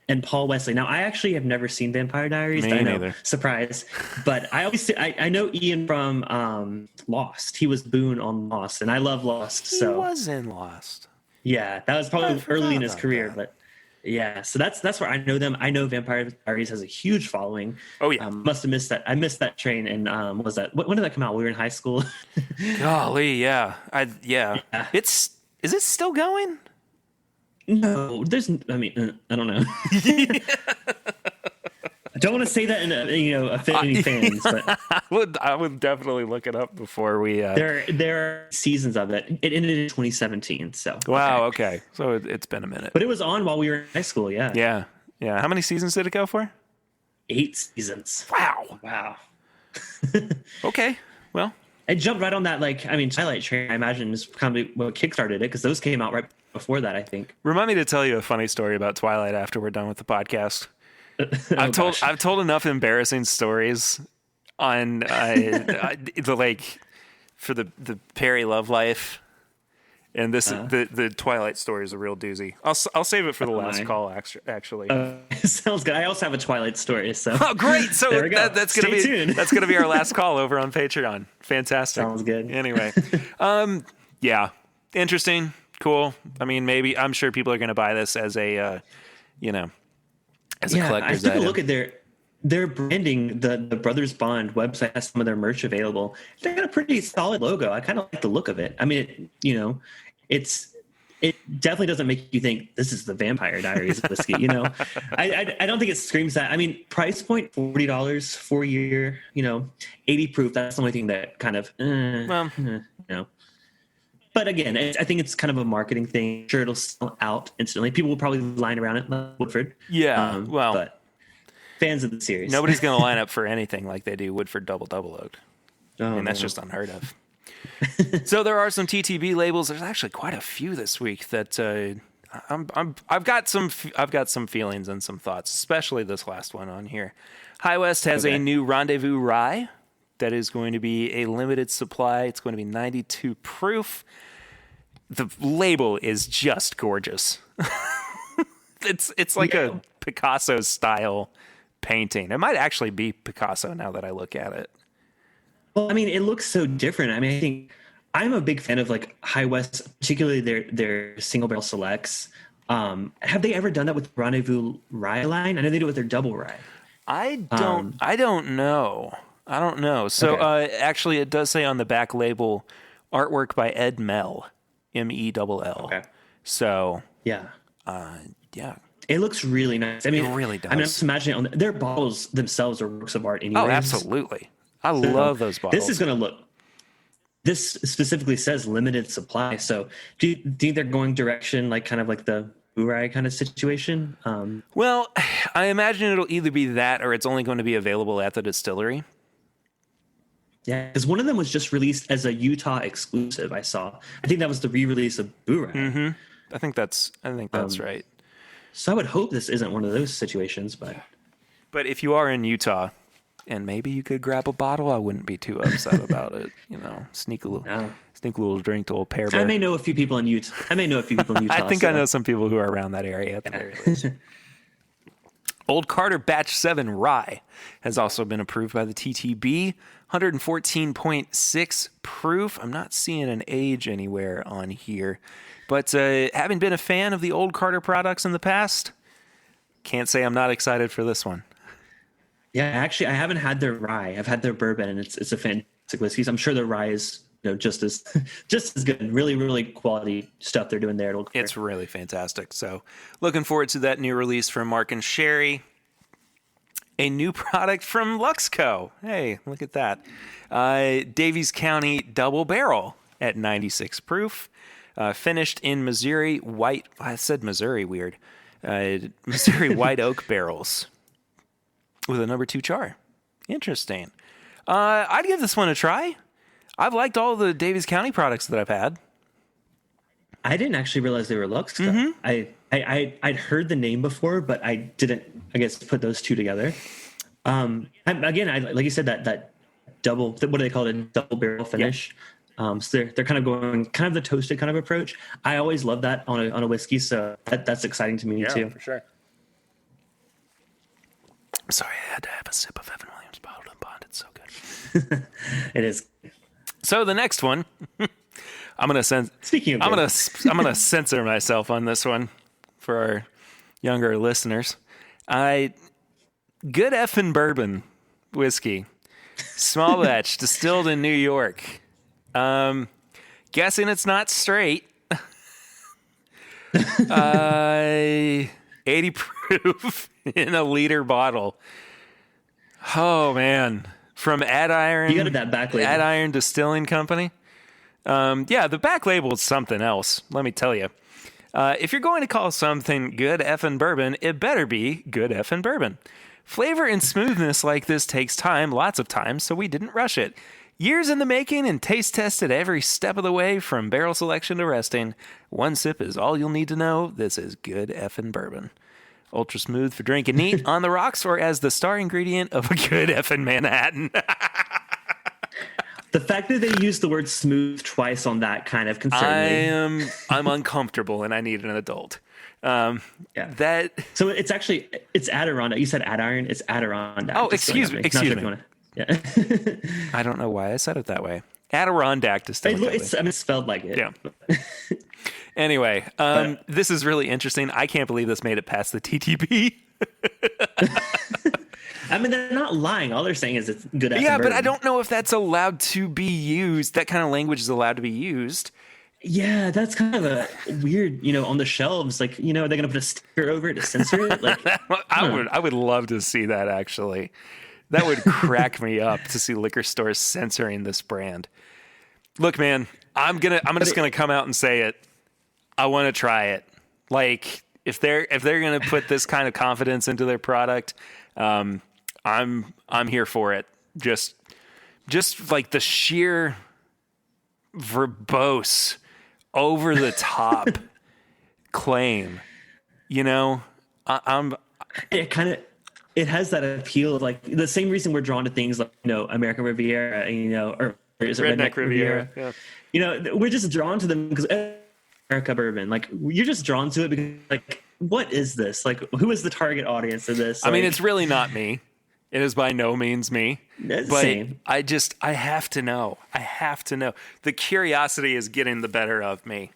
B: And Paul Wesley. Now, I actually have never seen Vampire Diaries.
A: Me neither.
B: Surprise. But I know Ian from Lost. He was Boone on Lost, and I love Lost.
A: He was in Lost.
B: Yeah, that was probably early in his career,
A: that.
B: but yeah. So that's where I know them. I know Vampire Diaries has a huge following.
A: Oh yeah.
B: Must have missed that. I missed that train. And what was that? When did that come out? We were in high school.
A: Golly, yeah. Yeah. Is it still going?
B: No, I don't know. I don't want to say that in offending fans, but
A: I would definitely look it up before we.
B: There are seasons of it. It ended in 2017. So
A: wow, okay. So it's been a minute,
B: but it was on while we were in high school. Yeah.
A: How many seasons did it go for?
B: 8 seasons.
A: Wow. Okay, well,
B: it jumped right on that. Twilight train. I imagine is kind of what kickstarted it because those came out right before that. I think.
A: Remind me to tell you a funny story about Twilight after we're done with the podcast. I've told enough embarrassing stories on for the Perry love life, and this the Twilight story is a real doozy. I'll save it for the last call. Actually,
B: sounds good. I also have a Twilight story. So
A: great. So
B: there we go.
A: That's gonna be our last call over on Patreon. Fantastic.
B: Sounds good.
A: Anyway, yeah, interesting, cool. I mean, maybe I'm sure people are gonna buy this as a as a collector's item.
B: I took a look at their branding. The Brothers Bond website has some of their merch available. They got a pretty solid logo. I kind of like the look of it. I mean, it's it definitely doesn't make you think this is the Vampire Diaries whiskey. I don't think it screams that. I mean, price point $40 for a year. 80 proof. That's the only thing that kind of But again, I think it's kind of a marketing thing. Sure, it'll sell out instantly. People will probably line around it like Woodford.
A: Yeah,
B: but fans of the series,
A: nobody's going to line up for anything like they do Woodford Double Oaked. And that's just unheard of. So there are some TTB labels. There's actually quite a few this week that I've got some feelings and some thoughts, especially this last one on here. High West has a new Rendezvous Rye that is going to be a limited supply. It's going to be 92 proof. The label is just gorgeous. It's like a Picasso style painting. It might actually be Picasso now that I look at it.
B: Well, I mean, it looks so different. I mean, I think I'm a big fan of like High West, particularly their single barrel selects. Have they ever done that with Rendezvous Rye line? I know they do it with their double rye.
A: I don't know. So actually, it does say on the back label, artwork by Ed Mell, Mell.
B: Okay.
A: So
B: yeah.
A: It
B: looks really nice. I mean,
A: it really does.
B: I mean, I'm just imagining their bottles themselves are works of art anyways.
A: Oh, absolutely. I love those bottles.
B: This is going to look. This specifically says limited supply. So, do you think they're going direction like kind of like the Burai kind of situation?
A: Well, I imagine it'll either be that or it's only going to be available at the distillery.
B: Yeah, because one of them was just released as a Utah exclusive. I saw. I think that was the re-release of Burai.
A: Mm-hmm. I think that's right.
B: So I would hope this isn't one of those situations,
A: but if you are in Utah. And maybe you could grab a bottle. I wouldn't be too upset about it. Sneak a little drink to old Pear Bear.
B: I may know a few people in Utah.
A: I think I know some people who are around that area at the very least. Old Carter Batch 7 Rye has also been approved by the TTB. 114.6 proof. I'm not seeing an age anywhere on here. But having been a fan of the Old Carter products in the past, can't say I'm not excited for this one.
B: Yeah, actually, I haven't had their rye. I've had their bourbon, and it's a fantastic whiskey. So I'm sure their rye is just as good. Really, really quality stuff they're doing there at Old Carter.
A: It's really fantastic. So looking forward to that new release from Mark and Sherry. A new product from Luxco. Hey, look at that. Davies County Double Barrel at 96 proof. Finished in Missouri white. I said Missouri weird. Missouri white oak barrels. With a number 2 char. Interesting. I'd give this one a try. I've liked all the Davies County products that I've had.
B: I didn't actually realize they were Luxco. Mm-hmm. I'd heard the name before, but I didn't, I guess, put those two together. Like you said, that double, what do they call it? A double barrel finish. Yep. So they're kind of going kind of the toasted kind of approach. I always love that on a whiskey, so that's exciting to me too.
A: Yeah, for sure. Sorry, I had to have a sip of Evan Williams Bottled and Bond. It's so good.
B: It is.
A: So the next one, I'm gonna censor myself on this one for our younger listeners. Good effing bourbon whiskey, small batch, distilled in New York. Guessing it's not straight. 80 proof in a liter bottle. Oh man, from Adiron.
B: You got that back label.
A: Adiron Distilling Company. The back label is something else. Let me tell you. If you're going to call something good effing bourbon, it better be good effing bourbon. Flavor and smoothness like this takes time, lots of time, so we didn't rush it. Years in the making and taste tested every step of the way from barrel selection to resting. One sip is all you'll need to know. This is good effing bourbon. Ultra smooth for drinking neat on the rocks or as the star ingredient of a good effing Manhattan.
B: The fact that they use the word smooth twice on that kind of concerned me.
A: I'm uncomfortable and I need an adult.
B: So it's Adirondack. You said Adiron. It's Adirondack.
A: Oh, excuse me.
B: Yeah.
A: I don't know why I said it that way. Adirondack Distilling Company.
B: It's spelled like it.
A: Yeah. Anyway, this is really interesting. I can't believe this made it past the TTB.
B: I mean, they're not lying. All they're saying is it's good.
A: Yeah, but I don't know if that's allowed to be used. That kind of language is allowed to be used
B: Yeah, that's kind of a weird, on the shelves. Like, are they going to put a sticker over it to censor it? Like,
A: I would love to see that actually. That would crack me up to see liquor stores censoring this brand. Look, man, I'm just gonna come out and say it. I want to try it. Like, if they're gonna put this kind of confidence into their product, I'm here for it. Just like the sheer verbose, over the top claim.
B: It has that appeal of like the same reason we're drawn to things like American Riviera, or is it Redneck Riviera?
A: Yeah.
B: We're just drawn to them because America bourbon. Like, you're just drawn to it because, like, what is this? Like, who is the target audience of this?
A: I mean, it's really not me. It is by no means me. But
B: same.
A: I have to know. I have to know. The curiosity is getting the better of me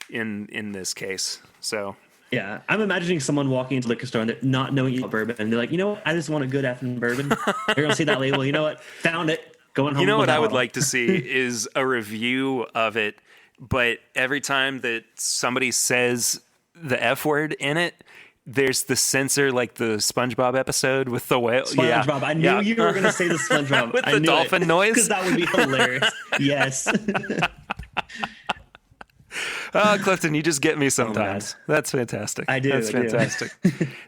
A: in this case. So.
B: Yeah, I'm imagining someone walking into the liquor store and they're not knowing about bourbon, and they're like, what? I just want a good effing bourbon. They're gonna see that label. You know what? Found it. Going home.
A: What I would like to see is a review of it, but every time that somebody says the F word in it, there's the censor, like the SpongeBob episode with the whale.
B: SpongeBob. I knew you were gonna say the SpongeBob
A: with the dolphin noise,
B: because that would be hilarious. Yes.
A: Oh, Clifton, you just get me sometimes. That's fantastic.
B: I do.
A: That's fantastic.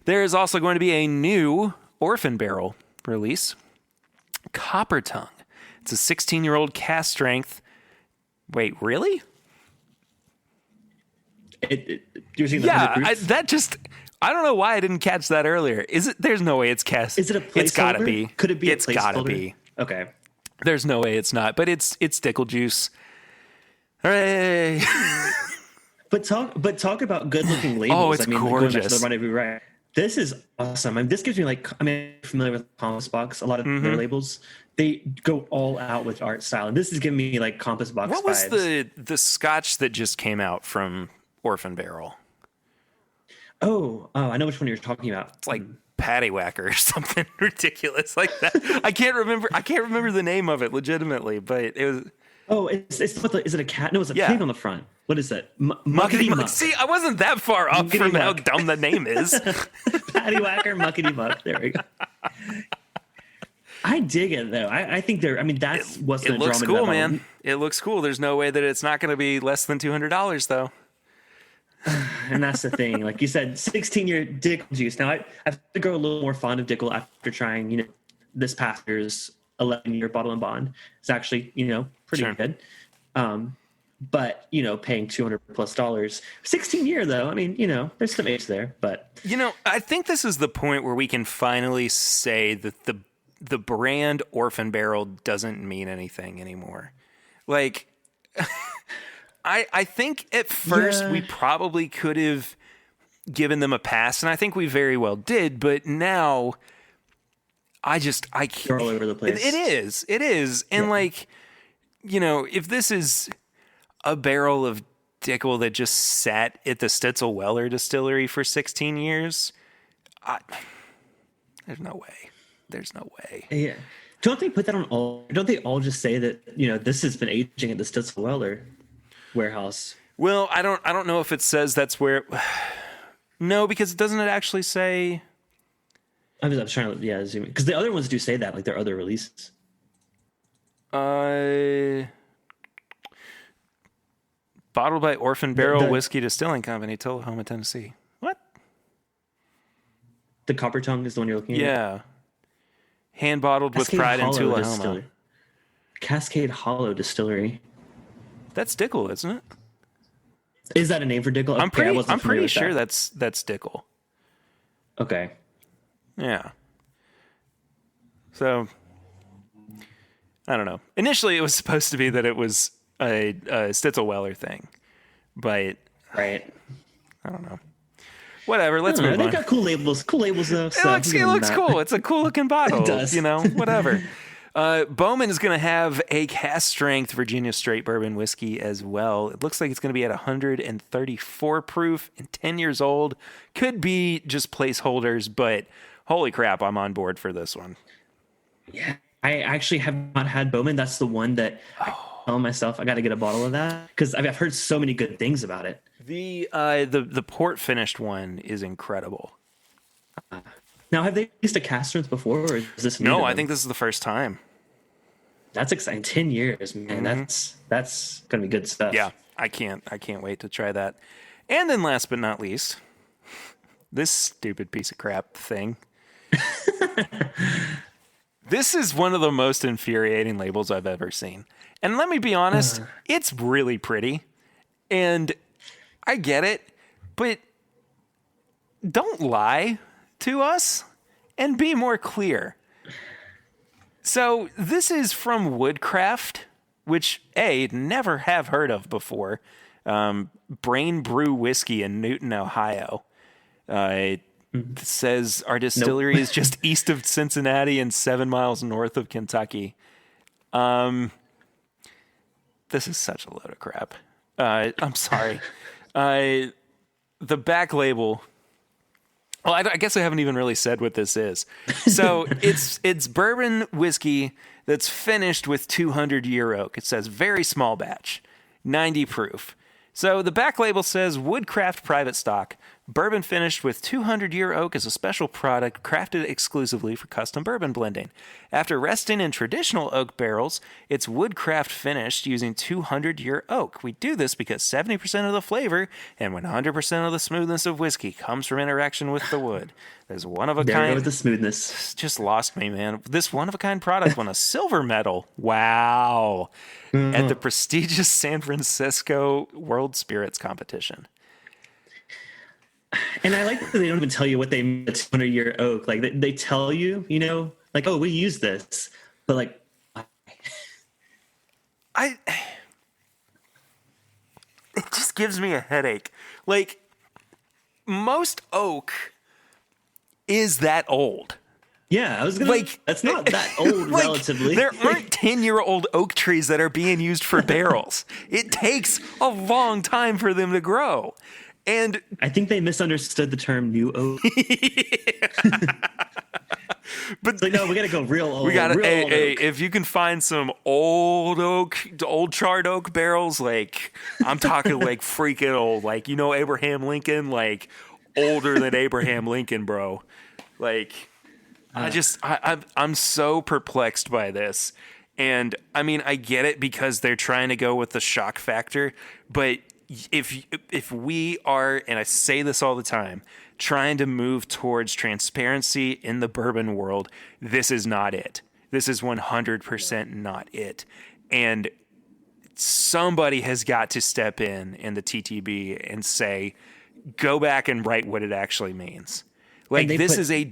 A: There is also going to be a new Orphan Barrel release, Copper Tongue. It's a 16-year-old cask strength. Wait, really?
B: You're seeing the
A: I don't know why I didn't catch that earlier. Is it? There's no way it's cask.
B: Is it a placeholder?
A: It's gotta be.
B: Could it be?
A: It's gotta be.
B: Okay.
A: There's no way it's not, but it's Dickel juice. Hooray!
B: But talk about good looking labels.
A: Oh, it's gorgeous.
B: Going back to the Rendezvous Rye. This is awesome. I mean, this gives me I'm familiar with Compass Box. A lot of their labels, they go all out with art style, and this is giving me like Compass Box.
A: What was
B: vibes.
A: the Scotch that just came out from Orphan Barrel?
B: Oh, I know which one you're talking about.
A: It's like Paddywhacker or something ridiculous like that. I can't remember the name of it legitimately, but it was.
B: Oh, is it a cat? No, it's a pig on the front. What is it?
A: Muckety Muck. See, I wasn't that far up
B: Muckety
A: from
B: Muck.
A: how dumb the name is.
B: Paddywhacker, Muckety Muck. There we go. I dig it though. I think that's what's going to draw me to that. It looks
A: cool, man. It looks cool. There's no way that it's not going to be less than $200 though.
B: And that's the thing. Like you said, 16-year Dickel juice. Now I have to grow a little more fond of Dickel after trying, this past year's 11-year Bottle and Bond. It's actually, pretty good. But, paying $200+ 16-year though. I mean, there's some age there, but
A: I think this is the point where we can finally say that the brand Orphan Barrel doesn't mean anything anymore. Like, I think at first we probably could have given them a pass, and I think we very well did, but now I can't.
B: They're all over the place.
A: It is. And if this is a barrel of Dickel that just sat at the Stitzel Weller distillery for 16 years, there's no way.
B: Yeah. Don't they put that on all? Don't they all just say that, this has been aging at the Stitzel Weller warehouse?
A: Well, I don't know if it says that's where. No, because doesn't it actually say?
B: I'm trying to zoom in because the other ones do say that, like their other releases.
A: Bottled by Orphan Barrel Whiskey Distilling Company, Tullahoma, Tennessee. What?
B: The Copper Tongue is the one you're looking at.
A: Yeah. Hand bottled with pride in Tullahoma.
B: Cascade Hollow Distillery.
A: That's Dickel, isn't it?
B: Is that a name for Dickel?
A: I'm pretty sure that's Dickel.
B: Okay.
A: Yeah. So, I don't know. Initially, it was supposed to be that it was a Stitzel Weller thing, but
B: right.
A: I don't know. Whatever. Let's move on.
B: They got cool labels. Cool labels though.
A: It looks cool. It's a cool looking bottle.
B: It does.
A: Whatever. Bowman is going to have a cask strength Virginia straight bourbon whiskey as well. It looks like it's going to be at 134 proof and 10 years old. Could be just placeholders, but holy crap, I'm on board for this one.
B: Yeah, I actually have not had Bowman. That's the one that telling myself I got to get a bottle of that because I've heard so many good things about it.
A: The port finished one is incredible.
B: Now, have they used a cask strength before, or is this new?
A: No, I think this is the first time.
B: That's exciting. 10 years, man. That's gonna be good stuff.
A: Yeah, I can't wait to try that. And then last but not least, this stupid piece of crap thing. This is one of the most infuriating labels I've ever seen. And let me be honest, it's really pretty. And I get it, but don't lie to us and be more clear. So this is from Woodcraft, which never have heard of before. Brain Brew Whiskey in Newton, Ohio. It says our distillery is just east of Cincinnati and 7 miles north of Kentucky. This is such a load of crap. I'm sorry. The back label. Well, I guess I haven't even really said what this is. So it's bourbon whiskey that's finished with 200-year oak. It says very small batch, 90 proof. So the back label says Woodcraft private stock. Bourbon finished with 200-year oak is a special product crafted exclusively for custom bourbon blending. After resting in traditional oak barrels, it's Woodcraft finished using 200-year oak. We do this because 70% of the flavor and 100% of the smoothness of whiskey comes from interaction with the wood. There's one of a
B: There
A: kind.
B: you go with the smoothness.
A: Just lost me, man. This one of a kind product won a silver medal. Wow. At the prestigious San Francisco World Spirits Competition.
B: And I like that they don't even tell you what they mean by 200-year oak. Like they tell you, like, oh, we use this, but like,
A: it just gives me a headache. Like, most oak is that old.
B: yeah, I was gonna that's not that old relatively.
A: There aren't 10-year-old oak trees that are being used for barrels. It takes a long time for them to grow. And
B: I think they misunderstood the term new oak.
A: But
B: it's like, no, we gotta go real old.
A: We got
B: old
A: if you can find some old charred oak barrels, like I'm talking like freaking old, like Abraham Lincoln, like older than Abraham Lincoln, bro. Like I'm so perplexed by this. And I mean, I get it because they're trying to go with the shock factor, but if we are, and I say this all the time, trying to move towards transparency in the bourbon world, this is not it. This is 100% not it. And somebody has got to step in the TTB and say, go back and write what it actually means. Like, this is a...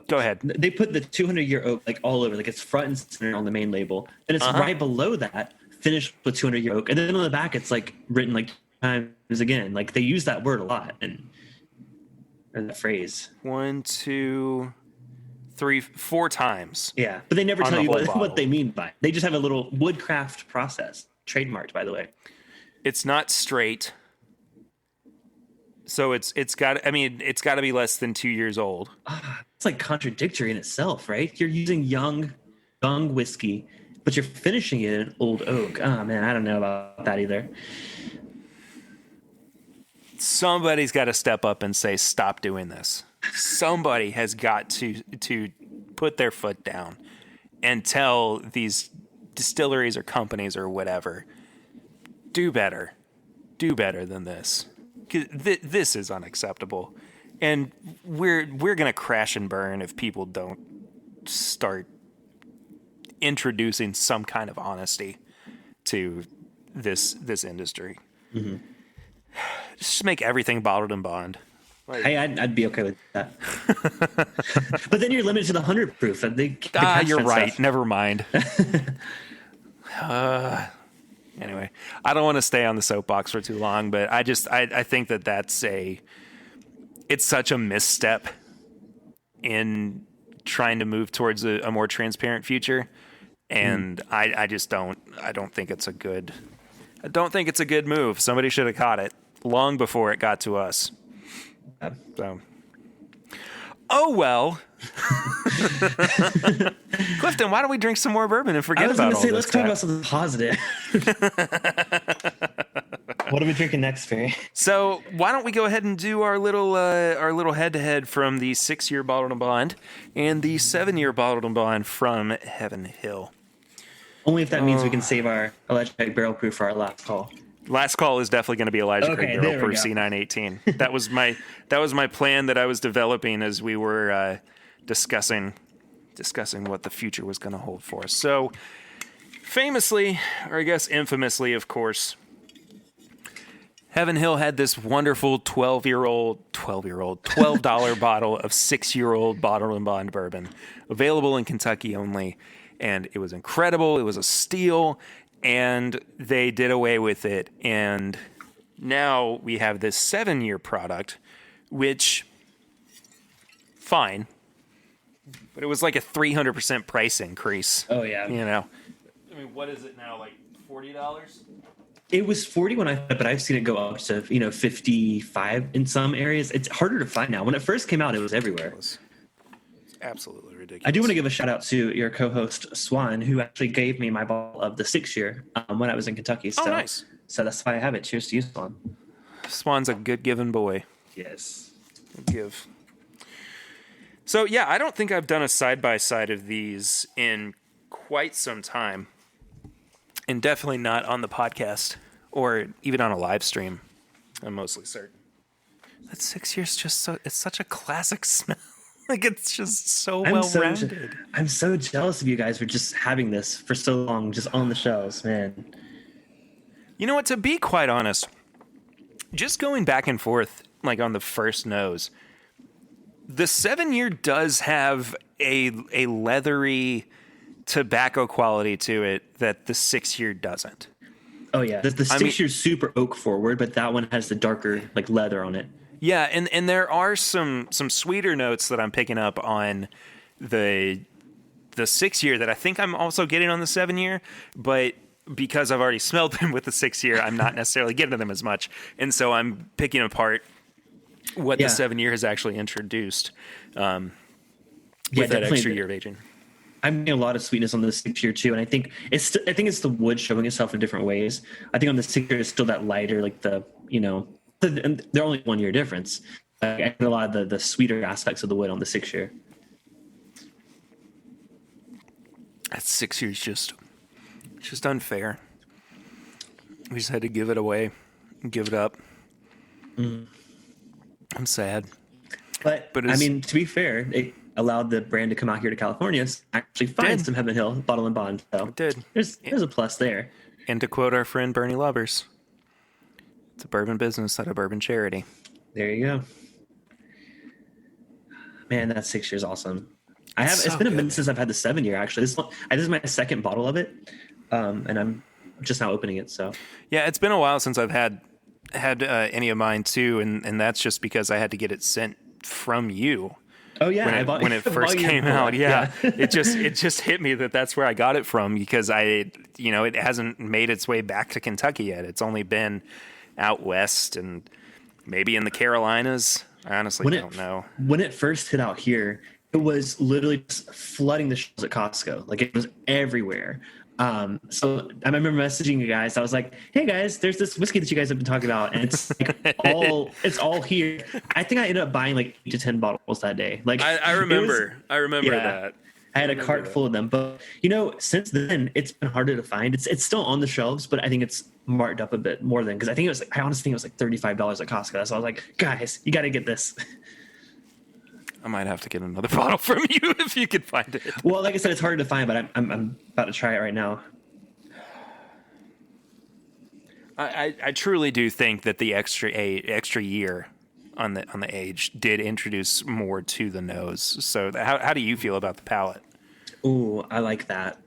A: Go ahead.
B: They put the 200-year oak like all over, like it's front and center on the main label, and it's right below that, finished with 200-year oak, and then on the back it's like written like times again. Like they use that word a lot or that phrase.
A: 1, 2, 3, 4 times.
B: Yeah, but they never tell you
A: bottle.
B: what they mean by it. They just have a little Woodcraft process, trademarked by the way.
A: It's not straight. So it's got to be less than 2 years old.
B: It's like contradictory in itself, right? You're using young whiskey, but you're finishing it in old oak. Oh man, I don't know about that either.
A: Somebody's got to step up and say, stop doing this. Somebody has got to put their foot down and tell these distilleries or companies or whatever, do better than this. This is unacceptable, and we're gonna crash and burn if people don't start introducing some kind of honesty to this industry. Mm-hmm. Just make everything bottled and bond.
B: Like, hey, I'd be okay with that. But then you're limited to the 100 proof.
A: You're right. Stuff. Never mind. Anyway, I don't want to stay on the soapbox for too long, but I think it's such a misstep in trying to move towards a more transparent future. And I don't think it's a good move. Somebody should have caught it long before it got to us. So, Oh, well. Clifton, why don't we drink some more bourbon and forget about all this?
B: Let's talk about something positive. What are we drinking next, Barry?
A: So why don't we go ahead and do our little head-to-head from the 6-year bottled and bond and the 7-year bottled and bond from Heaven Hill.
B: Only if that means we can save our Elijah Craig barrel proof for our last call.
A: Last call is definitely going to be Elijah Craig barrel proof C918. That was my plan that I was developing as we were discussing what the future was going to hold for us. So famously, or I guess infamously, of course, Heaven Hill had this wonderful $12 bottle of 6-year-old bottled and bond bourbon available in Kentucky only. And it was incredible. It was a steal. And they did away with it. And now we have this 7-year product, which, fine. But it was like a 300% price increase.
B: Oh, yeah.
A: You know. I mean, what is it now? Like $40?
B: It was 40 when but I've seen it go up to 55 in some areas. It's harder to find now. When it first came out, it was everywhere.
A: It's absolutely ridiculous.
B: I do want to give a shout out to your co-host Swan, who actually gave me my bottle of the 6-year when I was in Kentucky. So,
A: nice.
B: So that's why I have it. Cheers to you, Swan.
A: Swan's a good giving boy.
B: Yes.
A: Give. So yeah, I don't think I've done a side-by-side of these in quite some time. And definitely not on the podcast or even on a live stream. I'm mostly certain. That 6 years it's such a classic smell. Like it's just so well-rounded.
B: I'm so jealous of you guys for just having this for so long, just on the shelves, man.
A: You know what, to be quite honest, just going back and forth, like on the first nose, the 7-year does have a leathery tobacco quality to it that the 6-year doesn't.
B: Oh yeah, the 6-year's super oak forward, but that one has the darker like leather on it.
A: Yeah, and there are some sweeter notes that I'm picking up on the 6-year that I think I'm also getting on the 7-year, but because I've already smelled them with the 6-year, I'm not necessarily getting them as much, and so I'm picking apart what the 7-year has actually introduced with that extra year of aging.
B: I'm getting a lot of sweetness on the 6-year too, and I think it's the wood showing itself in different ways. I think on the 6-year it's still that lighter, like and they're only 1 year difference. I get a lot of the sweeter aspects of the wood on the 6-year.
A: That 6 years just unfair. We just had to give it away, give it up.
B: Mm.
A: I'm sad,
B: but I mean, to be fair, it allowed the brand to come out here to California and actually find some Heaven Hill bottle and bond. So there's a plus there.
A: And to quote our friend Bernie Lubbers, it's a bourbon business, not a bourbon charity.
B: There you go. Man, that 6 years awesome. It's been a minute since I've had the 7-year. Actually, this is my second bottle of it, and I'm just now opening it. So
A: yeah, it's been a while since I've had any of mine too, and that's just because I had to get it sent from you.
B: Oh yeah,
A: when it first came out, yeah. it just hit me that's where I got it from, because it hasn't made its way back to Kentucky yet. It's only been out west and maybe in the Carolinas. I honestly don't know.
B: When it first hit out here, it was literally just flooding the shelves at Costco. Like it was everywhere. So I remember messaging you guys. I was like, "Hey guys, there's this whiskey that you guys have been talking about, and it's like it's all here." I think I ended up buying like 8 to 10 bottles that day. Like
A: I remember that.
B: I had a cart full of them, but since then it's been harder to find. It's still on the shelves, but I think it's marked up a bit more than, because I honestly think it was like $35 at Costco. So I was like, "Guys, you got to get this."
A: I might have to get another bottle from you if you could find it.
B: Well, like I said, it's harder to find, but I'm about to try it right now.
A: I truly do think that the extra year on the age did introduce more to the nose. So how do you feel about the palate?
B: Ooh, I like that.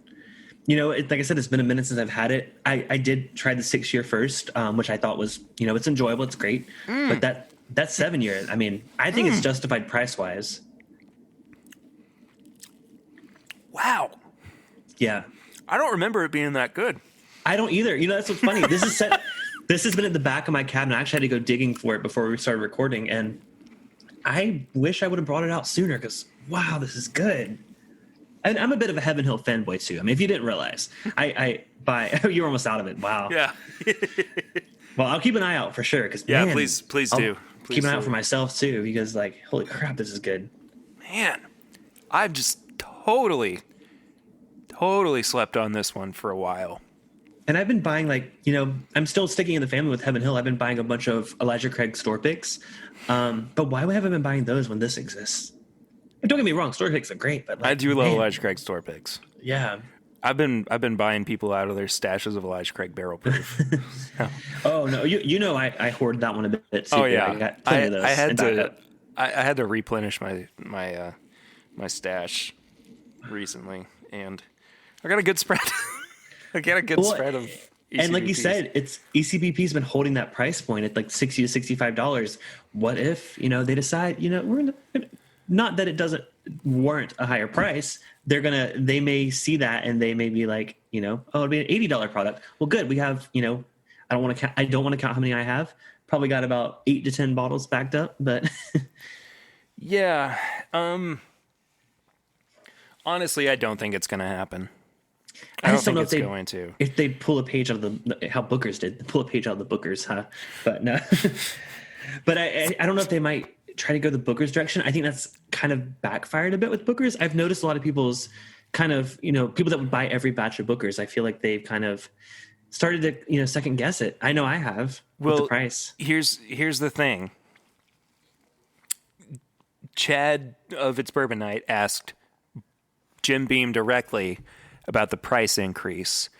B: Like I said, it's been a minute since I've had it. I did try the 6-year first, which I thought was, it's enjoyable, it's great, but that 7-year, I mean, I think it's justified price-wise.
A: Wow.
B: Yeah.
A: I don't remember it being that good.
B: I don't either. That's what's funny. This has been at the back of my cabinet. I actually had to go digging for it before we started recording, and I wish I would have brought it out sooner because wow, this is good. And I'm a bit of a Heaven Hill fanboy too. I mean, if you didn't realize, I buy. You're almost out of it. Wow.
A: Yeah.
B: Well, I'll keep an eye out for sure. Because
A: Yeah,
B: man,
A: please
B: I'll
A: do. Please
B: keep an eye out
A: do.
B: for myself too. Because like, holy crap, this is good.
A: Man, I've just totally slept on this one for a while.
B: And I've been buying I'm still sticking in the family with Heaven Hill. I've been buying a bunch of Elijah Craig store picks. But why haven't I been buying those when this exists? Don't get me wrong, store picks are great, but
A: I do love Elijah Craig store picks.
B: Yeah.
A: I've been buying people out of their stashes of Elijah Craig barrel proof.
B: Oh no, I hoarded that one a bit too.
A: Oh yeah,
B: I got plenty of those.
A: I had to replenish my stash recently, and I got a good spread. I got a good spread of ECBPs.
B: And like you said, it's ECBP's been holding that price point at like $60 to $65. What if they decide we're not that it doesn't warrant a higher price? They may see that and they may be like it'll be an $80 product. Well, good. We have I don't want to count how many I have. Probably got about 8 to 10 bottles backed up, but
A: yeah. Honestly, I don't think it's going to happen. I don't think it's going to.
B: If they pull a page out of how Booker's did, pull a page out of the Booker's, huh? But no. But I don't know if they might try to go the Booker's direction. I think that's kind of backfired a bit with Booker's. I've noticed a lot of people's kind of, people that would buy every batch of Booker's. I feel like they've kind of started to, second guess it. I know I have with the price.
A: Here's the thing. Chad of It's Bourbon Night asked Jim Beam directly about the price increase,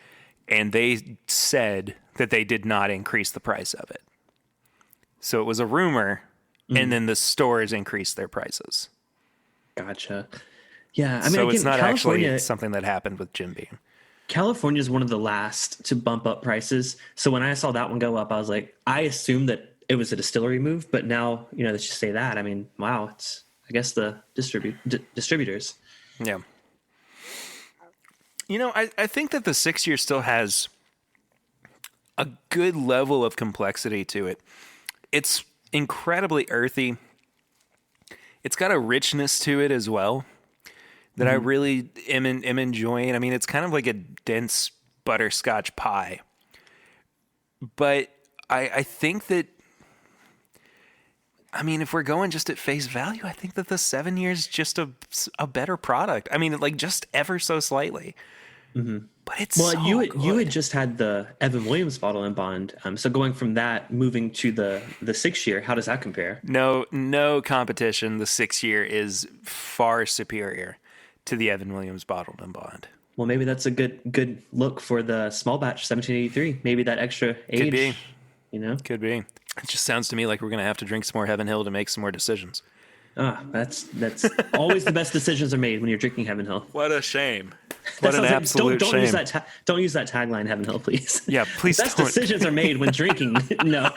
A: and they said that they did not increase the price of it. So it was a rumor, and then the stores increased their prices.
B: Gotcha. Yeah, I mean,
A: so
B: again,
A: it's not actually something that happened with Jim Beam.
B: California is one of the last to bump up prices. So when I saw that one go up, I was like, I assumed that it was a distillery move, but now, let's just say that. I mean, wow, it's, I guess, the distributors.
A: Yeah. I think that the 6 year still has a good level of complexity to it. It's incredibly earthy. It's got a richness to it as well that I really am enjoying. I mean, it's kind of like a dense butterscotch pie. But I think that, if we're going just at face value, I think that the 7 years is just a better product. I mean, like just ever so slightly. Mm-hmm. But it's
B: you had just had the Evan Williams bottle in bond. So going from that moving to the 6 year, how does that compare?
A: No competition. The 6 year is far superior to the Evan Williams bottled in bond.
B: Well, maybe that's a good look for the small batch 1783. Maybe that extra age.
A: Could be. Could be. It just sounds to me like we're going to have to drink some more Heaven Hill to make some more decisions.
B: That's always the best decisions are made when you're drinking Heaven Hill.
A: What a shame. What an absolute
B: don't
A: shame.
B: Don't use that tagline, Heaven Hill, please.
A: Yeah, please
B: the best
A: don't.
B: decisions are made when drinking. No.